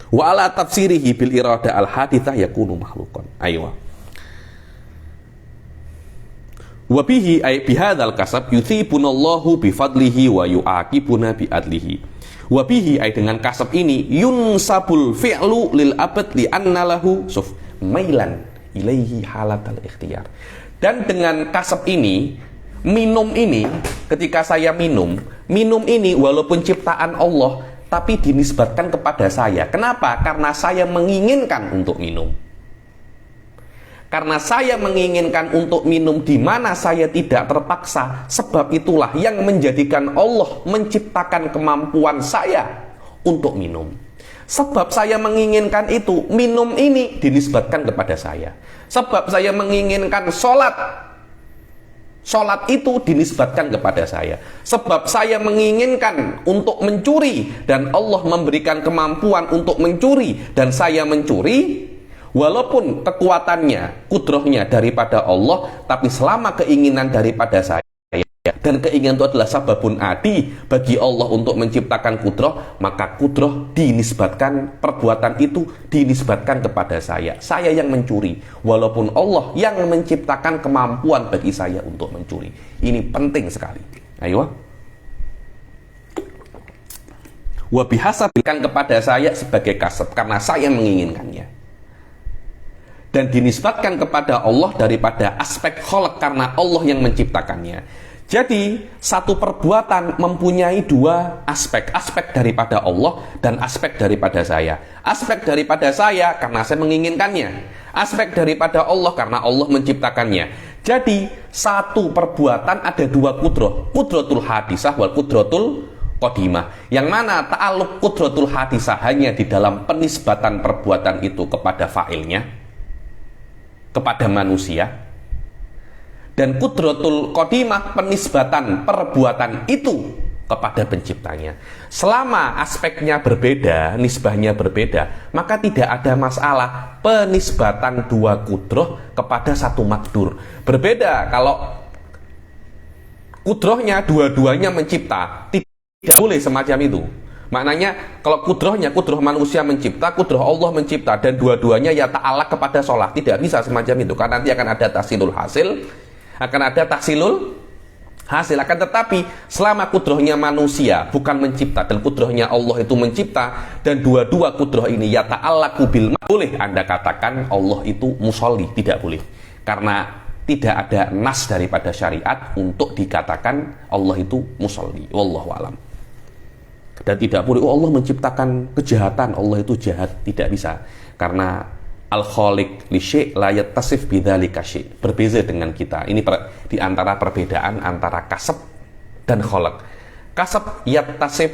Wa ala tafsirihi bil irada al hadithah yakunu makhluqan. Aywa. Wa bihi ay bihadzal kasab yuthibunallahu bifadlihi wa yu'aqibuna bi'adlihi. Wa bihi ay dengan kasab ini yunsabul fi'lu lil abad li anna lahu suf mailan ilaihi halatal ikhtiyar. Dan dengan kasab ini, minum ini, ketika saya minum ini walaupun ciptaan Allah tapi dinisbatkan kepada saya. Kenapa? Karena saya menginginkan untuk minum. Karena saya menginginkan untuk minum di mana saya tidak terpaksa. Sebab itulah yang menjadikan Allah menciptakan kemampuan saya untuk minum. Sebab saya menginginkan itu, minum ini dinisbatkan kepada saya. Sebab saya menginginkan sholat itu dinisbatkan kepada saya. Sebab saya menginginkan untuk mencuri dan Allah memberikan kemampuan untuk mencuri dan saya mencuri. Walaupun kekuatannya, kudrahnya daripada Allah, tapi selama keinginan daripada saya, dan keinginan itu adalah sababun adi bagi Allah untuk menciptakan kudrah, maka kudrah dinisbatkan, perbuatan itu dinisbatkan kepada saya. Saya yang mencuri, walaupun Allah yang menciptakan kemampuan bagi saya untuk mencuri. Ini penting sekali. Ayo. Wa bihasabilkan kepada saya sebagai kasab, karena saya menginginkannya. Dan dinisbatkan kepada Allah daripada aspek kholq, karena Allah yang menciptakannya. Jadi satu perbuatan mempunyai dua aspek. Aspek daripada Allah dan aspek daripada saya. Aspek daripada saya karena saya menginginkannya. Aspek daripada Allah karena Allah menciptakannya. Jadi satu perbuatan ada dua kudrah. Kudratul hadisah wal kudratul qadimah. Yang mana ta'alluq kudratul hadisah hanya di dalam penisbatan perbuatan itu kepada fa'ilnya, kepada manusia. Dan kudratul qadimah penisbatan perbuatan itu kepada penciptanya. Selama aspeknya berbeda, nisbahnya berbeda, maka tidak ada masalah penisbatan dua kudrah kepada satu makdur. Berbeda kalau kudrahnya dua-duanya mencipta, tidak boleh semacam itu. Maknanya kalau kudrahnya, kudrah manusia mencipta, kudrah Allah mencipta, dan dua-duanya ya ta'ala kepada sholat, tidak bisa semacam itu. Karena nanti akan ada tahsilul hasil, akan tetapi selama kudrahnya manusia bukan mencipta dan kudrahnya Allah itu mencipta, dan dua-dua kudrah ini ya ta'allaqu bil, boleh Anda katakan Allah itu musolli, tidak boleh. Karena tidak ada nas daripada syariat untuk dikatakan Allah itu musolli. Wallahu alam. Dan tidak boleh Allah menciptakan kejahatan, Allah itu jahat, tidak bisa. Karena al-khaliq li syai' la yattasif bidzalika syai'. Berbeza dengan kita. Ini di antara perbedaan antara kasab dan khalaq. Kasab yattasif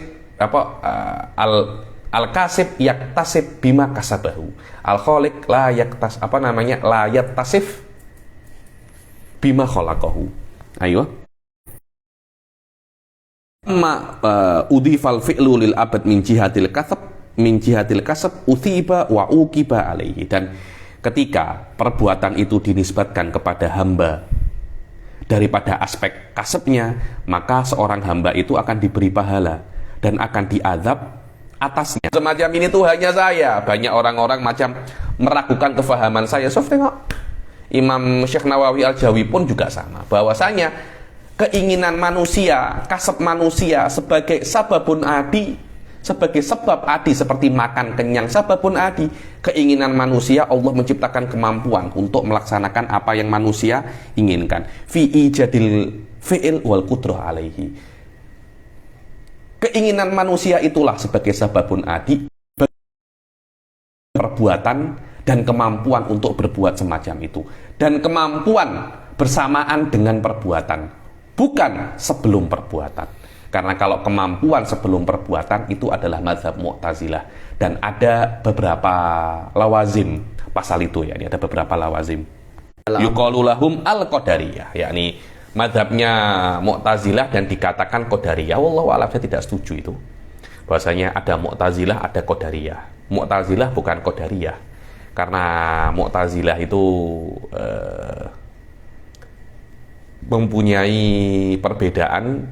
al kasib yaktasib bima kasabahu, al khaliq la yaktasif bima khalaqahu. Ayo. Udhifal fi'lu lil abad min jihatil kasab uthiba wa uqiba alaihi. Dan ketika perbuatan itu dinisbatkan kepada hamba daripada aspek kasabnya, maka seorang hamba itu akan diberi pahala dan akan diazab atasnya. Semacam ini tuh hanya saya. Banyak orang-orang macam meragukan kefahaman saya. Sof, tengok Imam Syekh Nawawi Al-Jawi pun juga sama, bahwasanya keinginan manusia, kasab manusia sebagai sababun adi, sebagai sebab adi seperti makan kenyang, sababun adi, keinginan manusia Allah menciptakan kemampuan untuk melaksanakan apa yang manusia inginkan. Fi ijadil fi'il wal qudrah alaihi. Keinginan manusia itulah sebagai sababun adi, perbuatan dan kemampuan untuk berbuat semacam itu, dan kemampuan bersamaan dengan perbuatan, bukan sebelum perbuatan. Karena kalau kemampuan sebelum perbuatan itu adalah mazhab Mu'tazilah, dan ada beberapa lawazim pasal itu, ya, ada beberapa lawazim. Yuqalu lahum al-qadariyah, yakni mazhabnya Mu'tazilah dan dikatakan qadariyah. Wallahu a'lam, saya tidak setuju itu. Bahwasanya ada Mu'tazilah, ada qadariyah. Mu'tazilah bukan qadariyah. Karena Mu'tazilah itu mempunyai perbedaan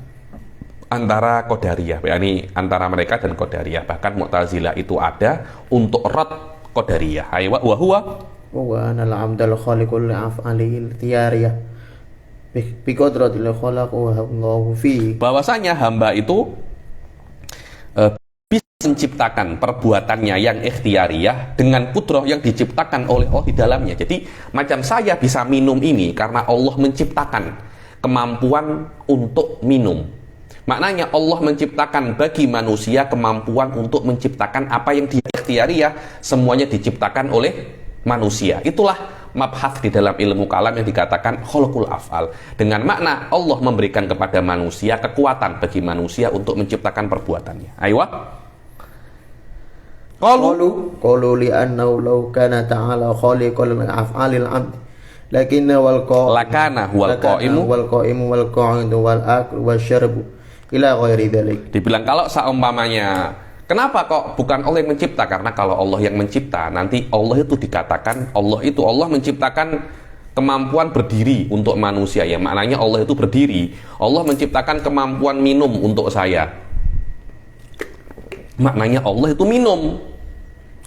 antara Qadariyah, yakni antara mereka dan Qadariyah. Bahkan Mu'tazilah itu ada untuk rad Qadariyah. Aywa wa huwa ana al-'abdul khaliqul af'alil tiyariyah bi qadratil khalaqahu fi. Bahwasanya hamba itu bisa menciptakan perbuatannya yang ikhtiariyah dengan kudrah yang diciptakan oleh Allah di dalamnya. Jadi macam saya bisa minum ini karena Allah menciptakan kemampuan untuk minum. Maknanya Allah menciptakan bagi manusia kemampuan untuk menciptakan apa yang dia ikhtiariyah, semuanya diciptakan oleh manusia. Itulah mabhath di dalam ilmu kalam yang dikatakan khalqul af'al, dengan makna Allah memberikan kepada manusia kekuatan bagi manusia untuk menciptakan perbuatannya. Aywa. Qalu li annahu law kana ta'ala khaliqal af'alil 'abd lakinna wal qa'imu wal qa'idu wal aklu wasyarbu ila ghairi dzalik. Dibilang kalau seumpamanya, kenapa kok bukan Allah yang mencipta? Karena kalau Allah yang mencipta, nanti Allah itu dikatakan Allah menciptakan kemampuan berdiri untuk manusia, ya, maknanya Allah itu berdiri. Allah menciptakan kemampuan minum untuk saya, maknanya Allah itu minum.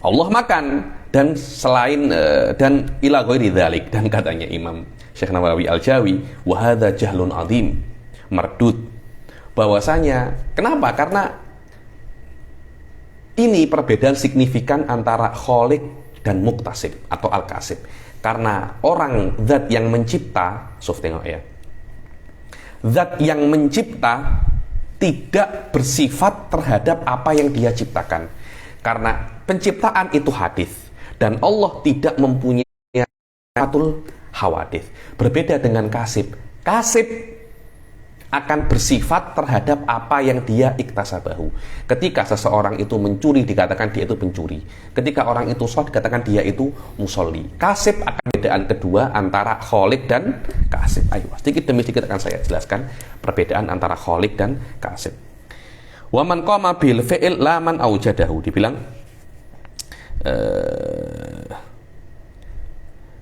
Allah makan, dan selain dan ila ghairi dzalik. Dan katanya Imam Syekh Nawawi Al-Jawi, wa hadza jahlun azim mardud, bahwasanya kenapa? Karena ini perbedaan signifikan antara khaliq dan muktasib atau al-kasib. Karena orang zat yang mencipta, sof tengok ya, zat yang mencipta tidak bersifat terhadap apa yang dia ciptakan. Karena penciptaan itu hadis, dan Allah tidak mempunyai atul hawadis. Berbeda dengan kasib. Kasib akan bersifat terhadap apa yang dia iktasabahu. Ketika seseorang itu mencuri, dikatakan dia itu pencuri. Ketika orang itu sholat, dikatakan dia itu musolli. Kasib akan perbedaan kedua antara khaliq dan kasib. Ayo, sedikit demi sedikit akan saya jelaskan perbedaan antara khaliq dan kasib. Wa man qama bil fi'il la man aujadahu. Dibilang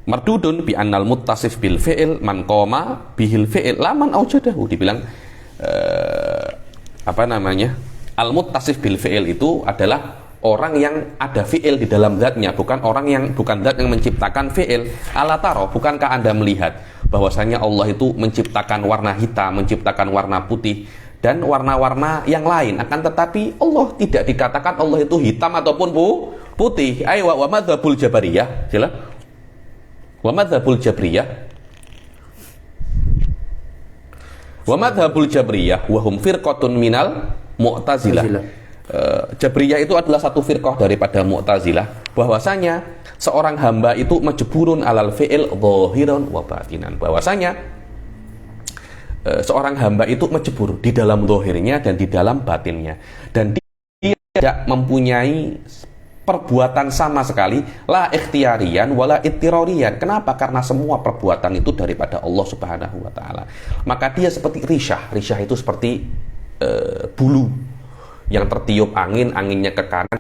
mardudun bi annal muttasif bil fi'il man qama bihil fi'il la man aujadahu. Dibilang al muttasif bil fi'il itu adalah orang yang ada fi'il di dalam zatnya, bukan zat yang menciptakan fi'il. Ala taro, bukankah Anda melihat bahwasanya Allah itu menciptakan warna hitam, menciptakan warna putih dan warna-warna yang lain, akan tetapi Allah tidak dikatakan Allah itu hitam ataupun putih. Ayo wa madzhabul jabariyah, jelas. Wa madzhabul jabriyah. Wa madzhabul jabriyah wa hum firqatun minal mu'tazilah. Jabriyah itu adalah satu firqah daripada Mu'tazilah, bahwasanya seorang hamba itu majburun alal fi'il dhahiran wa batinan. Bahwasanya seorang hamba itu majbur di dalam zahirnya dan di dalam batinnya. Dan tidak mempunyai perbuatan sama sekali, la ikhtiarian wala ittirorian. Kenapa? Karena semua perbuatan itu daripada Allah Subhanahu wa taala. Maka dia seperti risyah. Risyah itu seperti bulu yang tertiup angin, anginnya ke kanan,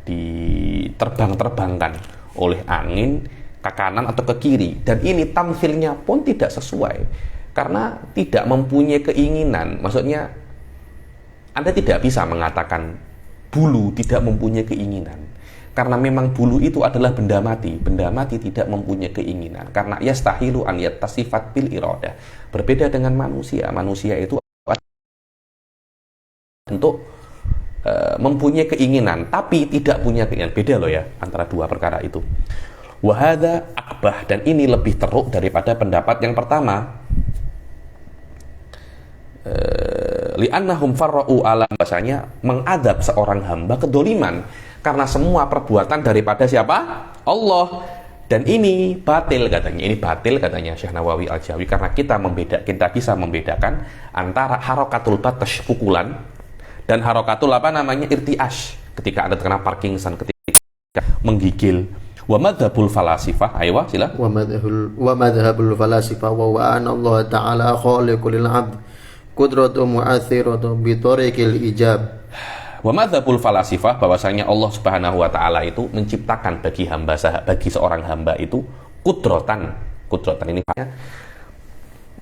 diterbang-terbangkan oleh angin ke kanan atau ke kiri. Dan ini tamthilnya pun tidak sesuai karena tidak mempunyai keinginan. Maksudnya Anda tidak bisa mengatakan bulu tidak mempunyai keinginan, karena memang bulu itu adalah benda mati. Benda mati tidak mempunyai keinginan, karena yastahilu an yattasifat bil iradah. Berbeda dengan manusia. Manusia itu untuk mempunyai keinginan, tapi tidak punya keinginan. Beda loh ya antara dua perkara itu. Wahada akbah, dan ini lebih teruk daripada pendapat yang pertama. Li'annahum farra'u alam, bahasanya mengadab seorang hamba kedoliman karena semua perbuatan daripada siapa? Allah. Dan ini batil katanya. Ini batil katanya Syekh Nawawi Al-Jawi, karena kita bisa membedakan antara harokatul batash, pukulan, dan harokatul irtiash, ketika Anda terkena Parkinson, ketika menggigil. Wa madhabul falasifah, aywa sila. Wa madhabul falasifah wa anna Allah ta'ala khaliqul lil 'abd qudratu mu'athiratu bi tariqil ijab. Wa madzhabul falasifah, bahwasanya Allah Subhanahu wa taala itu menciptakan bagi seorang hamba itu kudratan ini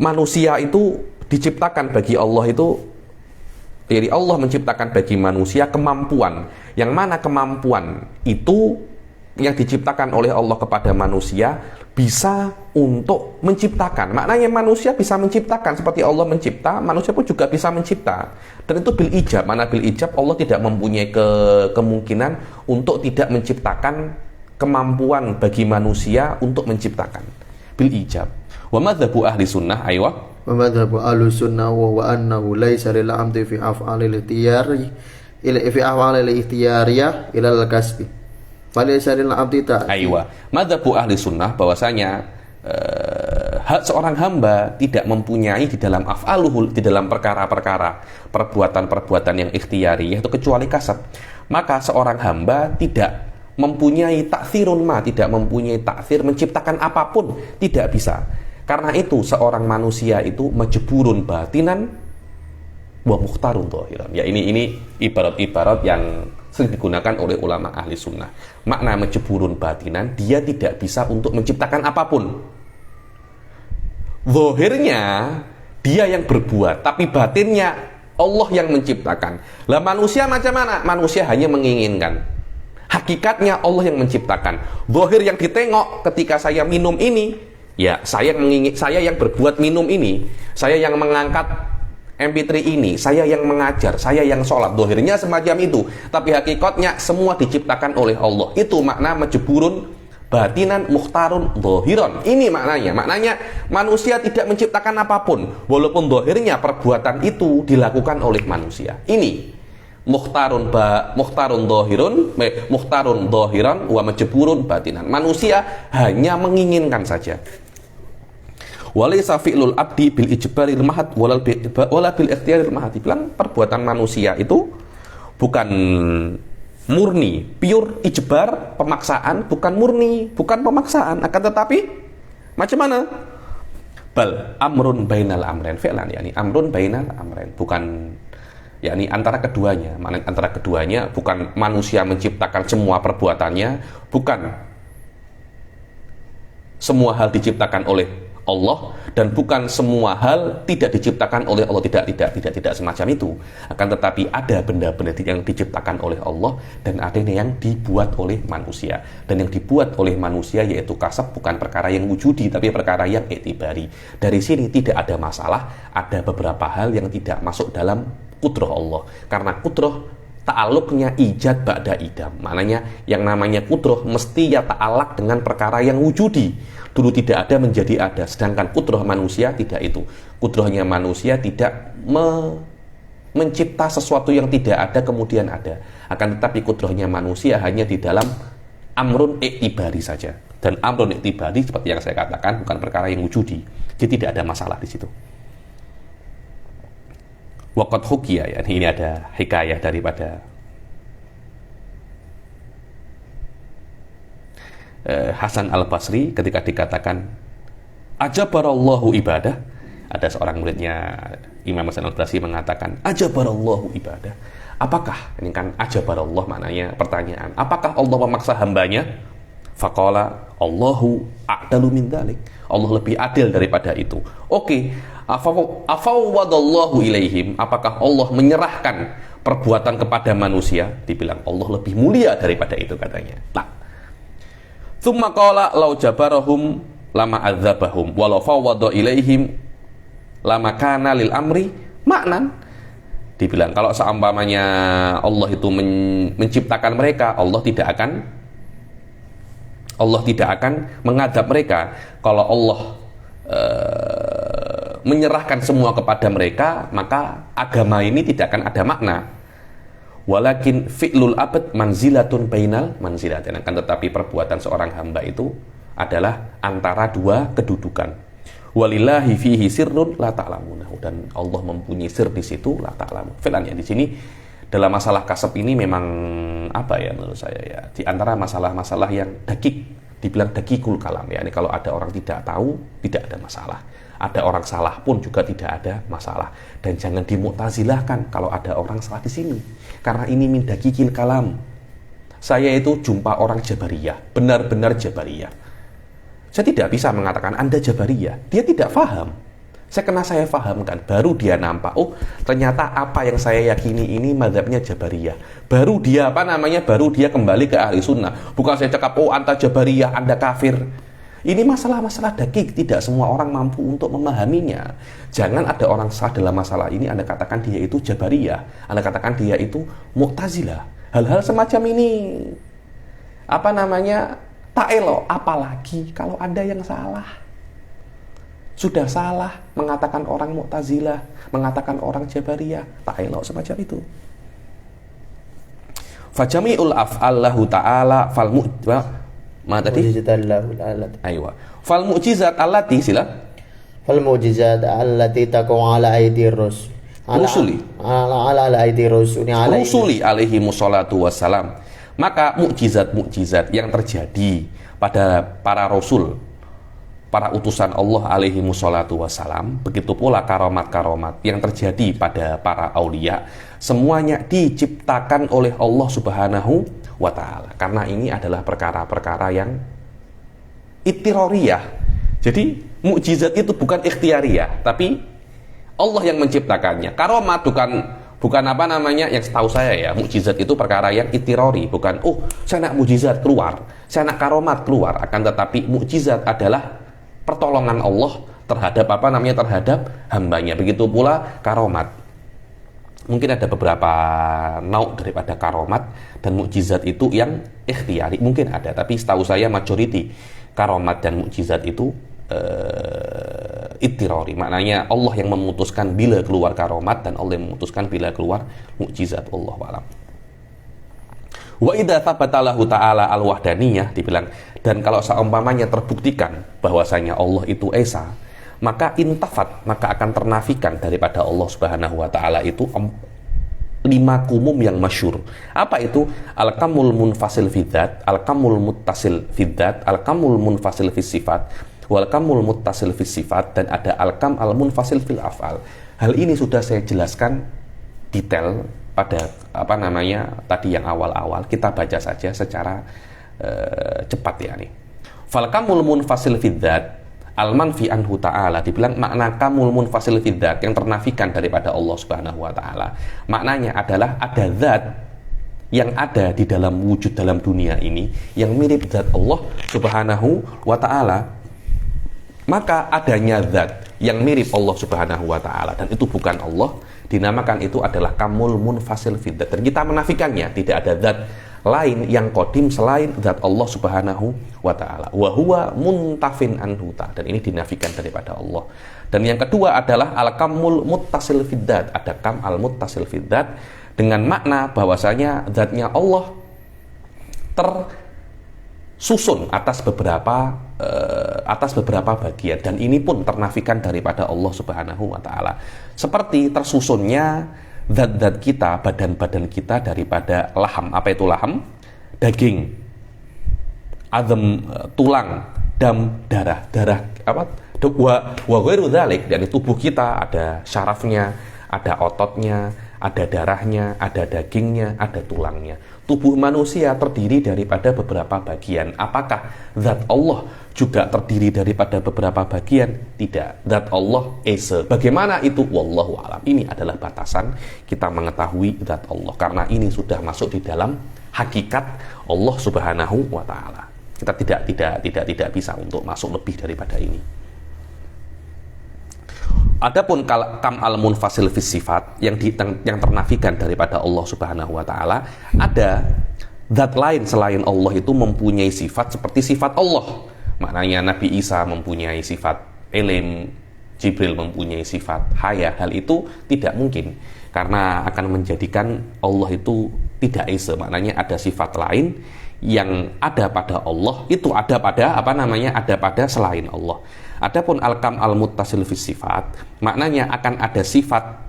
manusia itu diciptakan bagi Allah itu, jadi Allah menciptakan bagi manusia kemampuan, yang mana kemampuan itu yang diciptakan oleh Allah kepada manusia bisa untuk menciptakan. Maknanya manusia bisa menciptakan seperti Allah mencipta, manusia pun juga bisa mencipta. Dan itu bil ijab. Mana bil ijab, Allah tidak mempunyai kemungkinan untuk tidak menciptakan kemampuan bagi manusia untuk menciptakan. Bil ijab. Wa madzhabu ahli sunnah, aywa. Wa madzhabu ahli sunnah wa annahu laisa lil 'abdi fi af'alil ikhtiyari ila al-kasbi. Aywa, madzhabu ahli sunnah, bahwasanya seorang hamba tidak mempunyai di dalam af'aluhul, di dalam perkara-perkara, perbuatan-perbuatan yang ikhtiari, yaitu kecuali kasab. Maka seorang hamba tidak mempunyai ta'thirun tidak mempunyai ta'thir, menciptakan apapun, tidak bisa. Karena itu seorang manusia itu majburun batinan wa mukhtarun dhahiran. Ya, ini ibarat-ibarat yang sering digunakan oleh ulama ahli sunnah. Makna majburun batinan, dia tidak bisa untuk menciptakan apapun. Zahirnya dia yang berbuat, tapi batinnya Allah yang menciptakan. Lah manusia macam mana? Manusia hanya menginginkan. Hakikatnya Allah yang menciptakan. Zahir yang ditengok ketika saya minum ini, ya saya yang berbuat minum ini, saya yang mengangkat MP3 ini, saya yang mengajar, saya yang sholat. Dohirnya semacam itu, tapi hakikatnya semua diciptakan oleh Allah. Itu makna majburun batinan mukhtarun dohiron. Ini maknanya manusia tidak menciptakan apapun, walaupun dohirnya perbuatan itu dilakukan oleh manusia. Ini mukhtarun dohiron wa majburun batinan. Manusia hanya menginginkan saja. Walaysa fi'lul abdi bil ijbaril mahad wala bil ikhtiyaril mahad. Bilang perbuatan manusia itu bukan murni, pure ijbar, pemaksaan, bukan murni, bukan pemaksaan, akan tetapi macam mana? Bal amrun bainal amrain fi'lan, yakni amrun bainal amrain, bukan yakni antara keduanya. Antara keduanya, bukan manusia menciptakan semua perbuatannya, bukan semua hal diciptakan oleh Allah, dan bukan semua hal tidak diciptakan oleh Allah. Tidak semacam itu. Akan tetapi ada benda-benda yang diciptakan oleh Allah dan ada yang dibuat oleh manusia. Dan yang dibuat oleh manusia yaitu kasab, bukan perkara yang wujudi tapi perkara yang i'tibari. Dari sini tidak ada masalah. Ada beberapa hal yang tidak masuk dalam kudrah Allah, karena kudrah ta'alluqnya ijad ba'da idam. Maknanya yang namanya kudrah mesti ya ta'alaq dengan perkara yang wujudi. Dulu tidak ada menjadi ada, sedangkan kudrah manusia tidak itu. Kudrahnya manusia tidak mencipta sesuatu yang tidak ada kemudian ada. Akan tetapi kudrahnya manusia hanya di dalam amrun i'tibari saja. Dan amrun i'tibari seperti yang saya katakan bukan perkara yang wujudi. Jadi tidak ada masalah di situ. Waqad hukiya, ya, ini ada hikayah daripada Hasan Al-Basri ketika dikatakan ajabarallahu ibadah, ada seorang muridnya Imam Hasan Al-Basri mengatakan ajabarallahu ibadah. Apakah, ini kan ajabarallah maknanya pertanyaan, apakah Allah memaksa hambanya? Faqala Allahu a'dalu min dzalik. Allah lebih adil daripada itu. Oke, afawwadallahu ilaihim, apakah Allah menyerahkan perbuatan kepada manusia? Dibilang Allah lebih mulia daripada itu katanya. Nah, tsumma qala law jabarahum lama adzabahum walau fawwada ilaihim lama kana lil amri maknan. Dibilang kalau seumpamanya Allah itu menciptakan mereka, Allah tidak akan mengadab mereka. Kalau Allah menyerahkan semua kepada mereka, maka agama ini tidak akan ada makna. Walakin fi'lul abad manzilatun bainal manzilatin. Akan tetapi perbuatan seorang hamba itu adalah antara dua kedudukan. Walillahi fihi sirrun la ta'lamunahu, dan Allah mempunyai sir di situ la ta'lamun. Fi'lan ya, di sini dalam masalah kasab ini memang apa ya menurut saya ya, di antara masalah-masalah yang dakik, dibilang dakikul kalam ya. Ini kalau ada orang tidak tahu tidak ada masalah. Ada orang salah pun juga tidak ada masalah. Dan jangan dimu'tazilahkan kalau ada orang salah di sini. Karena ini min dakikil kalam. Saya itu jumpa orang Jabariyah, benar-benar Jabariyah. Saya tidak bisa mengatakan Anda Jabariyah. Dia tidak paham. Saya fahamkan, baru dia nampak, oh ternyata apa yang saya yakini ini mazhabnya Jabariyah. Baru dia baru dia kembali ke ahli sunnah. Bukan saya cakap, oh Anda Jabariyah, Anda kafir. Ini masalah-masalah dakik, tidak semua orang mampu untuk memahaminya. Jangan ada orang salah dalam masalah ini, Anda katakan dia itu Jabariyah, Anda katakan dia itu Mu'tazilah. Hal-hal semacam ini tak elok, apalagi kalau ada yang salah. Sudah salah mengatakan orang Mu'tazilah, mengatakan orang Jabariyah, tak elok semacam itu. Fajami'ul af'allahu ta'ala fal fal mu'jizat allati sila fal mu'jizat allati taqu ala aidi rusuli alaihi musallatu wassalam. Maka mukjizat-mukjizat yang terjadi pada para rasul, para utusan Allah alaihi musallatu wassalam, begitu pula karomat-karomat yang terjadi pada para aulia, semuanya diciptakan oleh Allah Subhanahu wa ta'ala. Karena ini adalah perkara-perkara yang ittiroriyah. Jadi mukjizat itu bukan ikhtiariyah, tapi Allah yang menciptakannya. Karomat bukan yang setahu saya ya, mukjizat itu perkara yang ittirori, bukan saya nak mukjizat keluar, saya nak karomat keluar. Akan tetapi mukjizat adalah pertolongan Allah terhadap terhadap hambanya. Begitu pula karomat. Mungkin ada beberapa nauk daripada karomat dan mukjizat itu yang ikhtiari, mungkin ada, tapi setahu saya majority karomat dan mukjizat itu ittirori. Maknanya Allah yang memutuskan bila keluar karomat dan Allah yang memutuskan bila keluar mukjizat. Allahu a'lam. Wa idza thabata lahu ta'ala al-wahdaniyah, dibilang, dan kalau seumpamanya terbuktikan bahwasanya Allah itu esa, maka intafat, maka akan ternafikan daripada Allah Subhanahu wa ta'ala itu 5 kumum yang masyhur. Apa itu? Al-kamul munfasil fidzat, al-kamul muttasil fidzat, al-kamul munfasil fis sifat, wal kamul muttasil fis sifat, dan ada al-kam al-munfasil fil af'al. Hal ini sudah saya jelaskan detail pada tadi yang awal-awal. Kita baca saja secara cepat ya nih. Fal kamul munfasil fidzat al-manfi anhu ta'ala, dibilang makna kamul munfasil fidzat yang ternafikan daripada Allah Subhanahu wa ta'ala. Maknanya adalah ada zat yang ada di dalam wujud dalam dunia ini yang mirip zat Allah Subhanahu wa ta'ala. Maka adanya zat yang mirip Allah Subhanahu wa ta'ala dan itu bukan Allah, dinamakan itu adalah kamul munfasil fidzat. Dan kita menafikannya, tidak ada zat lain yang qadim selain zat Allah Subhanahu wa ta'ala. Wa huwa muntafin anhu, dan ini dinafikan daripada Allah. Dan yang kedua adalah al-kamul muttasil fidzat. Ada kam al-muttasil fidzat dengan makna bahwasanya zatnya Allah tersusun atas beberapa bagian, dan ini pun ternafikan daripada Allah Subhanahu wa ta'ala. Seperti tersusunnya zat-zat kita, badan-badan kita daripada laham. Apa itu laham? Daging. azam, tulang, dam, darah, apa? Wa ghairu dzalik, dari tubuh kita ada syarafnya, ada ototnya, ada darahnya, ada dagingnya, ada tulangnya. Tubuh manusia terdiri daripada beberapa bagian. Apakah zat Allah juga terdiri daripada beberapa bagian? Tidak. Zat Allah esa. Bagaimana itu? Wallahu a'lam. Ini adalah batasan kita mengetahui zat Allah, karena ini sudah masuk di dalam hakikat Allah Subhanahu wa taala. Kita tidak bisa untuk masuk lebih daripada ini. Adapun kam al munfasil fis sifat yang ternafikan daripada Allah Subhanahu wa taala, ada zat lain selain Allah itu mempunyai sifat seperti sifat Allah. Maknanya Nabi Isa mempunyai sifat ilm, Jibril mempunyai sifat haya. Hal itu tidak mungkin, karena akan menjadikan Allah itu tidak esa. Maknanya ada sifat lain yang ada pada Allah, itu ada pada ada pada selain Allah. Adapun al-kam al-muttasil fis sifat, maknanya akan ada sifat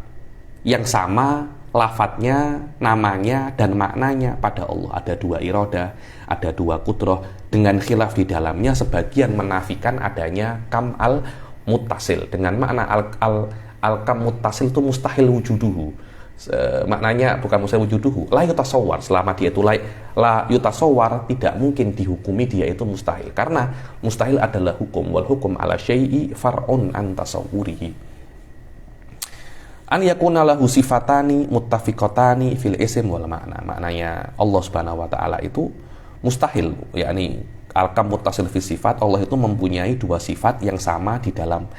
yang sama, lafadznya, namanya, dan maknanya pada Allah. Ada dua iradah, ada dua qudrah, dengan khilaf di dalamnya. Sebagian menafikan adanya kam al-muttasil, dengan makna al-kam muttasil itu mustahil wujuduhu. Maknanya bukan mustahil wujuduhu, la yutasawwar, selama dia itu la yutasawwar, tidak mungkin dihukumi dia itu mustahil, karena mustahil adalah hukum, wal hukum ala syai'i far'un an tasawwurihi. An yakuna lahu sifatani muttafiqatani fil ism wal makna. Maknanya Allah Subhanahu wa taala itu mustahil, yakni al-kam muttasil fi sifat, Allah itu mempunyai dua sifat yang sama di dalam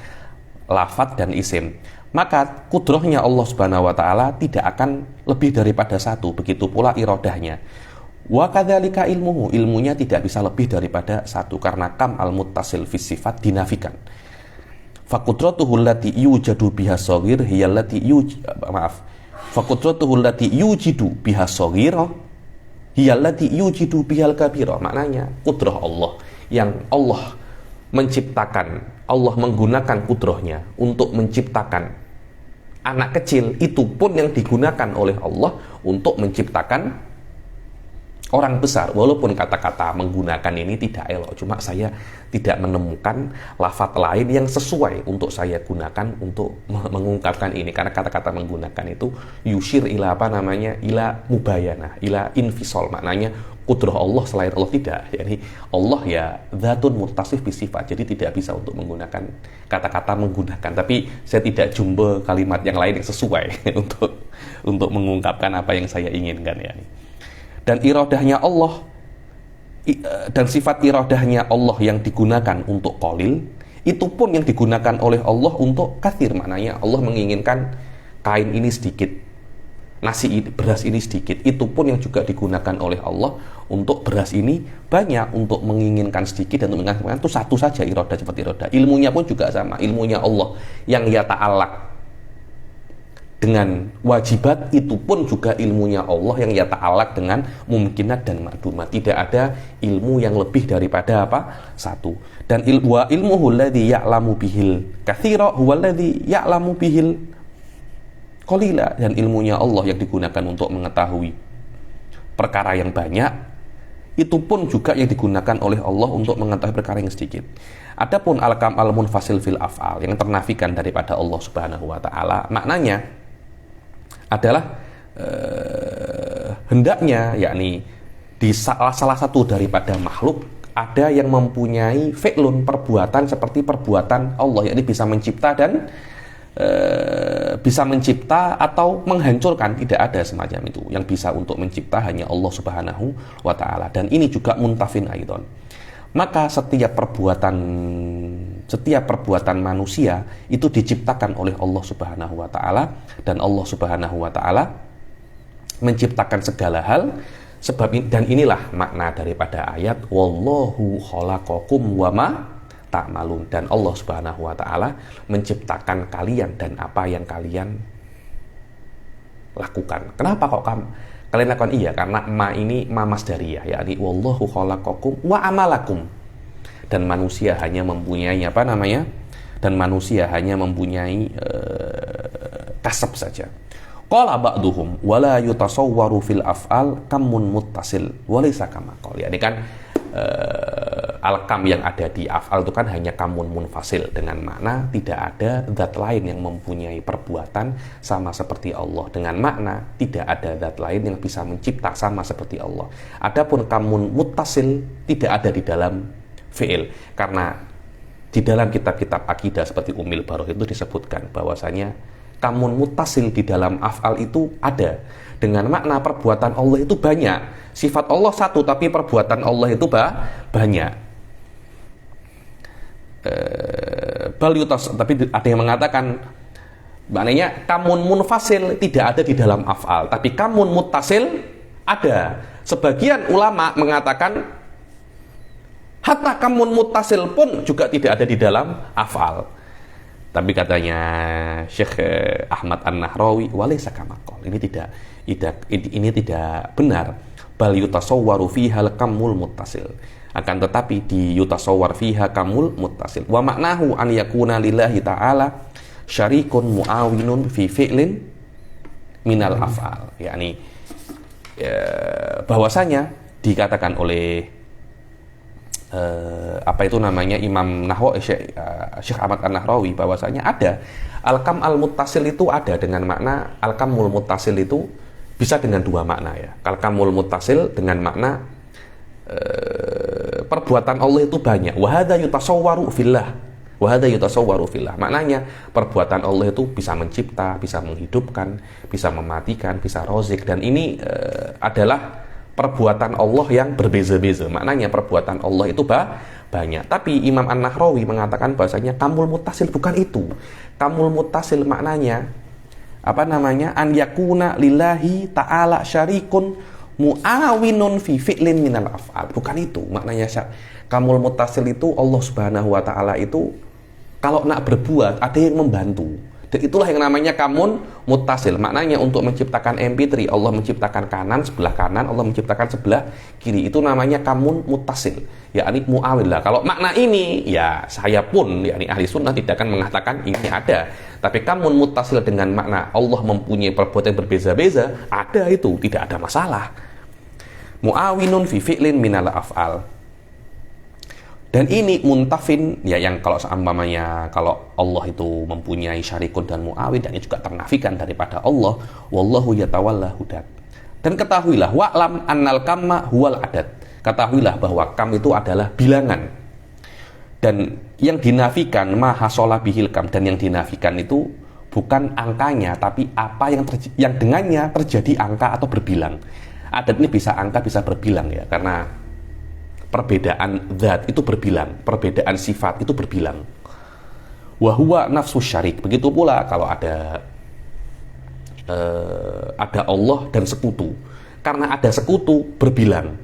lafadz dan isim. Maka kudrohnya Allah Subhanahu wa taala tidak akan lebih daripada satu, begitu pula irodahnya. Wa kadzalika ilmuhu, ilmunya tidak bisa lebih daripada satu, karena kam al muttasil fi sifat dinafikan. Fa qudratuhu allati yujadu biha shaghir hiya allati fa qudratuhu allati yujidu biha shaghir hiya allati yujidu bihal kabira. Maknanya kudrah Allah yang Allah menciptakan, Allah menggunakan kudrohnya untuk menciptakan anak kecil, itu pun yang digunakan oleh Allah untuk menciptakan orang besar. Walaupun kata-kata menggunakan ini tidak elok, cuma saya tidak menemukan lafadz lain yang sesuai untuk saya gunakan untuk mengungkapkan ini, karena kata-kata menggunakan itu yushir ila ila mubayanah, ila infisol. Maknanya kudrah Allah selain Allah tidak. Jadi Allah ya dzatun muttasif bisifat, jadi tidak bisa untuk menggunakan kata-kata menggunakan. Tapi saya tidak jumpa kalimat yang lain yang sesuai untuk mengungkapkan apa yang saya inginkan ya. Dan iradahnya Allah, dan sifat iradahnya Allah yang digunakan untuk qalil, itu pun yang digunakan oleh Allah untuk katsir. Maknanya Allah menginginkan kain ini sedikit, beras ini sedikit, itu pun yang juga digunakan oleh Allah untuk beras ini banyak, untuk menginginkan sedikit dan untuk menginginkan itu satu saja iradah, seperti iradah. Ilmunya pun juga sama, ilmunya Allah yang ya ta'alaq dengan wajibat, itu pun juga ilmunya Allah yang ya ta'alaq dengan mumkinat dan ma'dumat. Tidak ada ilmu yang lebih daripada satu. Dan ilmuhu alladhi ya'lamu bihil katsira huwa alladhi ya'lamu bihil qalila. Dan ilmunya Allah yang digunakan untuk mengetahui perkara yang banyak, itu pun juga yang digunakan oleh Allah untuk mengetahui perkara yang sedikit. Adapun al-kam al-munfasil fil af'al, yang ternafikan daripada Allah Subhanahu wa taala, maknanya adalah hendaknya, yakni di salah satu daripada makhluk ada yang mempunyai fi'lun, perbuatan seperti perbuatan Allah, yakni bisa mencipta dan bisa mencipta atau menghancurkan. Tidak ada semacam itu. Yang bisa untuk mencipta hanya Allah Subhanahu wa taala, dan ini juga muntafin aidon. Maka setiap perbuatan manusia itu diciptakan oleh Allah Subhanahu wa taala, dan Allah Subhanahu wa taala menciptakan segala hal. Dan inilah makna daripada ayat wallahu khalaqakum wa ma ta'malun, dan Allah Subhanahu wa taala menciptakan kalian dan apa yang kalian lakukan. Kenapa kok kalian lakukan? Iya, karena ma ini ma masdariyah, yakni wallahu khalaqakum wa amalakum, dan manusia hanya mempunyai dan manusia hanya mempunyai kasab saja. Qala ba'duhum wala yutasawwaru fil af'al kamun muttasil walaysa kama qala. Yani kan al-kam yang ada di af'al itu kan hanya kamun munfasil, dengan makna tidak ada zat lain yang mempunyai perbuatan sama seperti Allah, dengan makna tidak ada zat lain yang bisa mencipta sama seperti Allah. Adapun kamun muttasil tidak ada di dalam fi'il, karena di dalam kitab-kitab akidah seperti Ummil Baroh itu disebutkan bahwasanya kamun muttasil di dalam af'al itu ada, dengan makna perbuatan Allah itu banyak. Sifat Allah satu tapi perbuatan Allah itu banyak. Tapi ada yang mengatakan maknanya kamun munfasil tidak ada di dalam af'al, tapi kamun muttasil ada. Sebagian ulama mengatakan hatta kamun muttasil pun juga tidak ada di dalam af'al. Tapi katanya Syekh Ahmad An-Nahrawi walaysa kama qala, ini tidak benar. Bal yutasawwaru fiha al-kamul muttasil, akan tetapi di yutasawwar fiha kamul muttasil. Wa maknahu an yakuna lillahi ta'ala syarikun muawinun fi fi'lin minal af'al, yakni bahwasanya dikatakan oleh Imam Nahwawi, Syekh Ahmad An-Nahrawi, bahwasanya ada al-kam al-muttasil itu ada dengan makna al-kamul muttasil itu bisa dengan dua makna ya. Al-kamul muttasil dengan makna perbuatan Allah itu banyak. Wa hadza yutasawwaru fillah. Wa hadza yutasawwaru fillah. Maknanya perbuatan Allah itu bisa mencipta, bisa menghidupkan, bisa mematikan, bisa rozik, dan ini adalah perbuatan Allah yang berbeza-beza. Maknanya perbuatan Allah itu banyak. Tapi Imam An-Nahrawi mengatakan bahasanya kamul muttasil bukan itu. Kamul muttasil maknanya an yakuna lillahi ta'ala syarikun muawinun fi fi'lin minal af'al. Bukan itu maknanya. Kamul muttasil itu Allah Subhanahu wa taala itu kalau nak berbuat ada yang membantu. Dan itulah yang namanya kamun muttasil. Maknanya untuk menciptakan MP3 Allah menciptakan sebelah kanan, Allah menciptakan sebelah kiri. Itu namanya kamun muttasil, yakni muawin lah. Kalau makna ini ya saya pun yakni ahli sunnah tidak akan mengatakan ini ada. Tapi kamun muttasil dengan makna Allah mempunyai perbuatan yang berbeza-beza, ada, itu tidak ada masalah. Muawinun fi fi'lin minal af'al. Dan ini muntafin ya, yang kalau seumpamanya kalau Allah itu mempunyai syarikun dan muawin, dan ini juga ternafikan daripada Allah. Wallahu yatawalla hudat. Dan ketahuilah wa'lam annal kamma huwal adat. Ketahuilah bahwa kam itu adalah bilangan. Dan yang dinafikan mahasola bihil kam, dan yang dinafikan itu bukan angkanya, tapi apa yang dengannya terjadi angka atau berbilang. Adat ini bisa angka, bisa berbilang ya, karena perbedaan zat itu berbilang, perbedaan sifat itu berbilang. Wa huwa nafsu syarik. Begitu pula kalau ada Allah dan sekutu. Karena ada sekutu berbilang.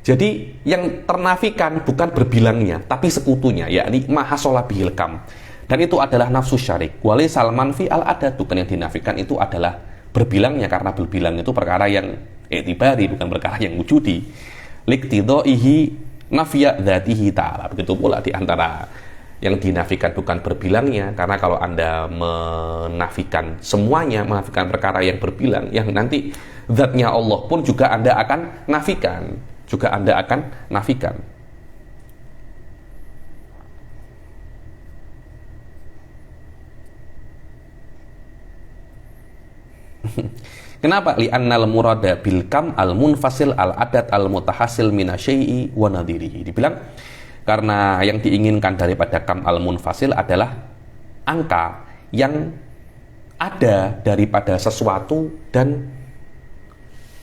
Jadi yang ternafikan bukan berbilangnya, tapi sekutunya, yakni mahasola bihil kam. Dan itu adalah nafsu syarik. Wali salman fi al adat, bukan yang dinafikan itu adalah berbilangnya, karena berbilang itu perkara yang i'tibari, bukan perkara yang wujudi. Liktidaihi nafya dzatihi ta'ala. Begitu pula di antara yang dinafikan bukan berbilangnya, karena kalau Anda menafikan semuanya, menafikan perkara yang berbilang, yang nanti zatnya Allah pun juga Anda akan nafikan, Kenapa? Li'annal murada bil kam al munfasil al adat al mutahasil minasyai'i wa nadhirihi. Dibilang karena yang diinginkan daripada kam al munfasil adalah angka yang ada daripada sesuatu dan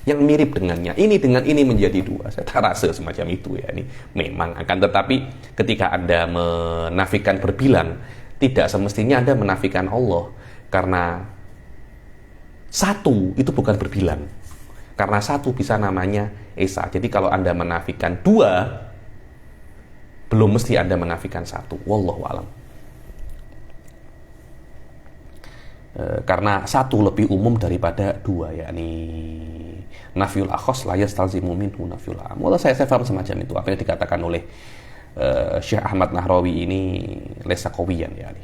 yang mirip dengannya. Ini dengan ini menjadi dua. Saya tak rasa semacam itu ya. Ini memang akan, tetapi ketika Anda menafikan berbilang, tidak semestinya Anda menafikan Allah, karena satu itu bukan berbilang, karena satu bisa namanya esa. Jadi kalau Anda menafikan dua, belum mesti Anda menafikan satu. Wallahu a'lam. Karena satu lebih umum daripada dua, yakni nafyul akhos la yastalzimu minhu nafyul am. Walau saya paham semacam itu. Apa yang dikatakan oleh Syekh Ahmad Nahrawi ini lesa qawiyan, yakni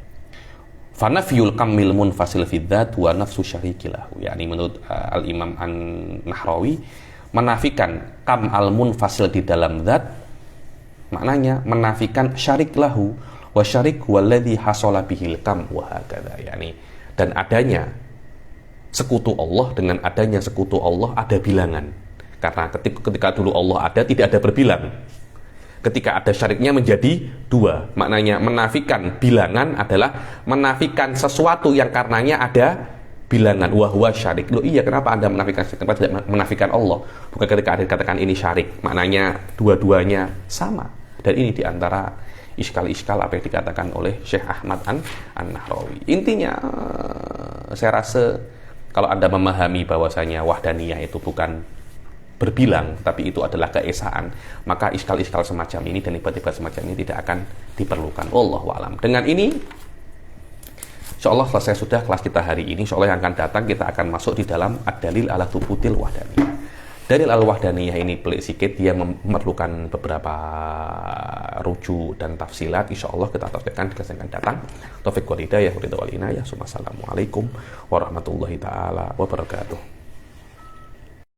fanafyul kamil munfasil fi dzat wa nafsu syarikilahu. Yakni menurut al-Imam An-Nahrawi, menafikan kam al-munfasil di dalam zat Maknanya menafikan syarik lahu wa syarik huwallazi hasala bihil kam wa hakadha, yakni dan adanya sekutu Allah, dengan adanya sekutu Allah ada bilangan. Karena ketika dulu Allah ada, tidak ada berbilang. Ketika ada syariknya menjadi dua. Maknanya menafikan bilangan adalah menafikan sesuatu yang karenanya ada bilangan. Wahwa syarik. Loh iya, kenapa Anda menafikan syarik? Kenapa tidak menafikan Allah? Bukan ketika Anda katakan ini syarik. Maknanya dua-duanya sama. Dan ini diantara iskal-iskal apa yang dikatakan oleh Syekh Ahmad An-Nahrawi. Intinya, saya rasa kalau Anda memahami bahwasanya wahdaniyah itu bukan berbilang, tapi itu adalah keesaan, maka iskal-iskal semacam ini dan debat-debat semacam ini tidak akan diperlukan. Wallahu a'lam. Dengan ini, insyaallah selesai sudah kelas kita hari ini. Insyaallah yang akan datang kita akan masuk di dalam ad-dalil ala thubutil wahdaniyah. Dalil al-wahdaniyah ini pelik sikit, dia memerlukan beberapa rujuk dan tafsilat. Insyaallah kita tafsirkan di kelas yang akan datang. Taufik wal hidayah, wa ridha wal inayah. Assalamualaikum warahmatullahi taala wabarakatuh.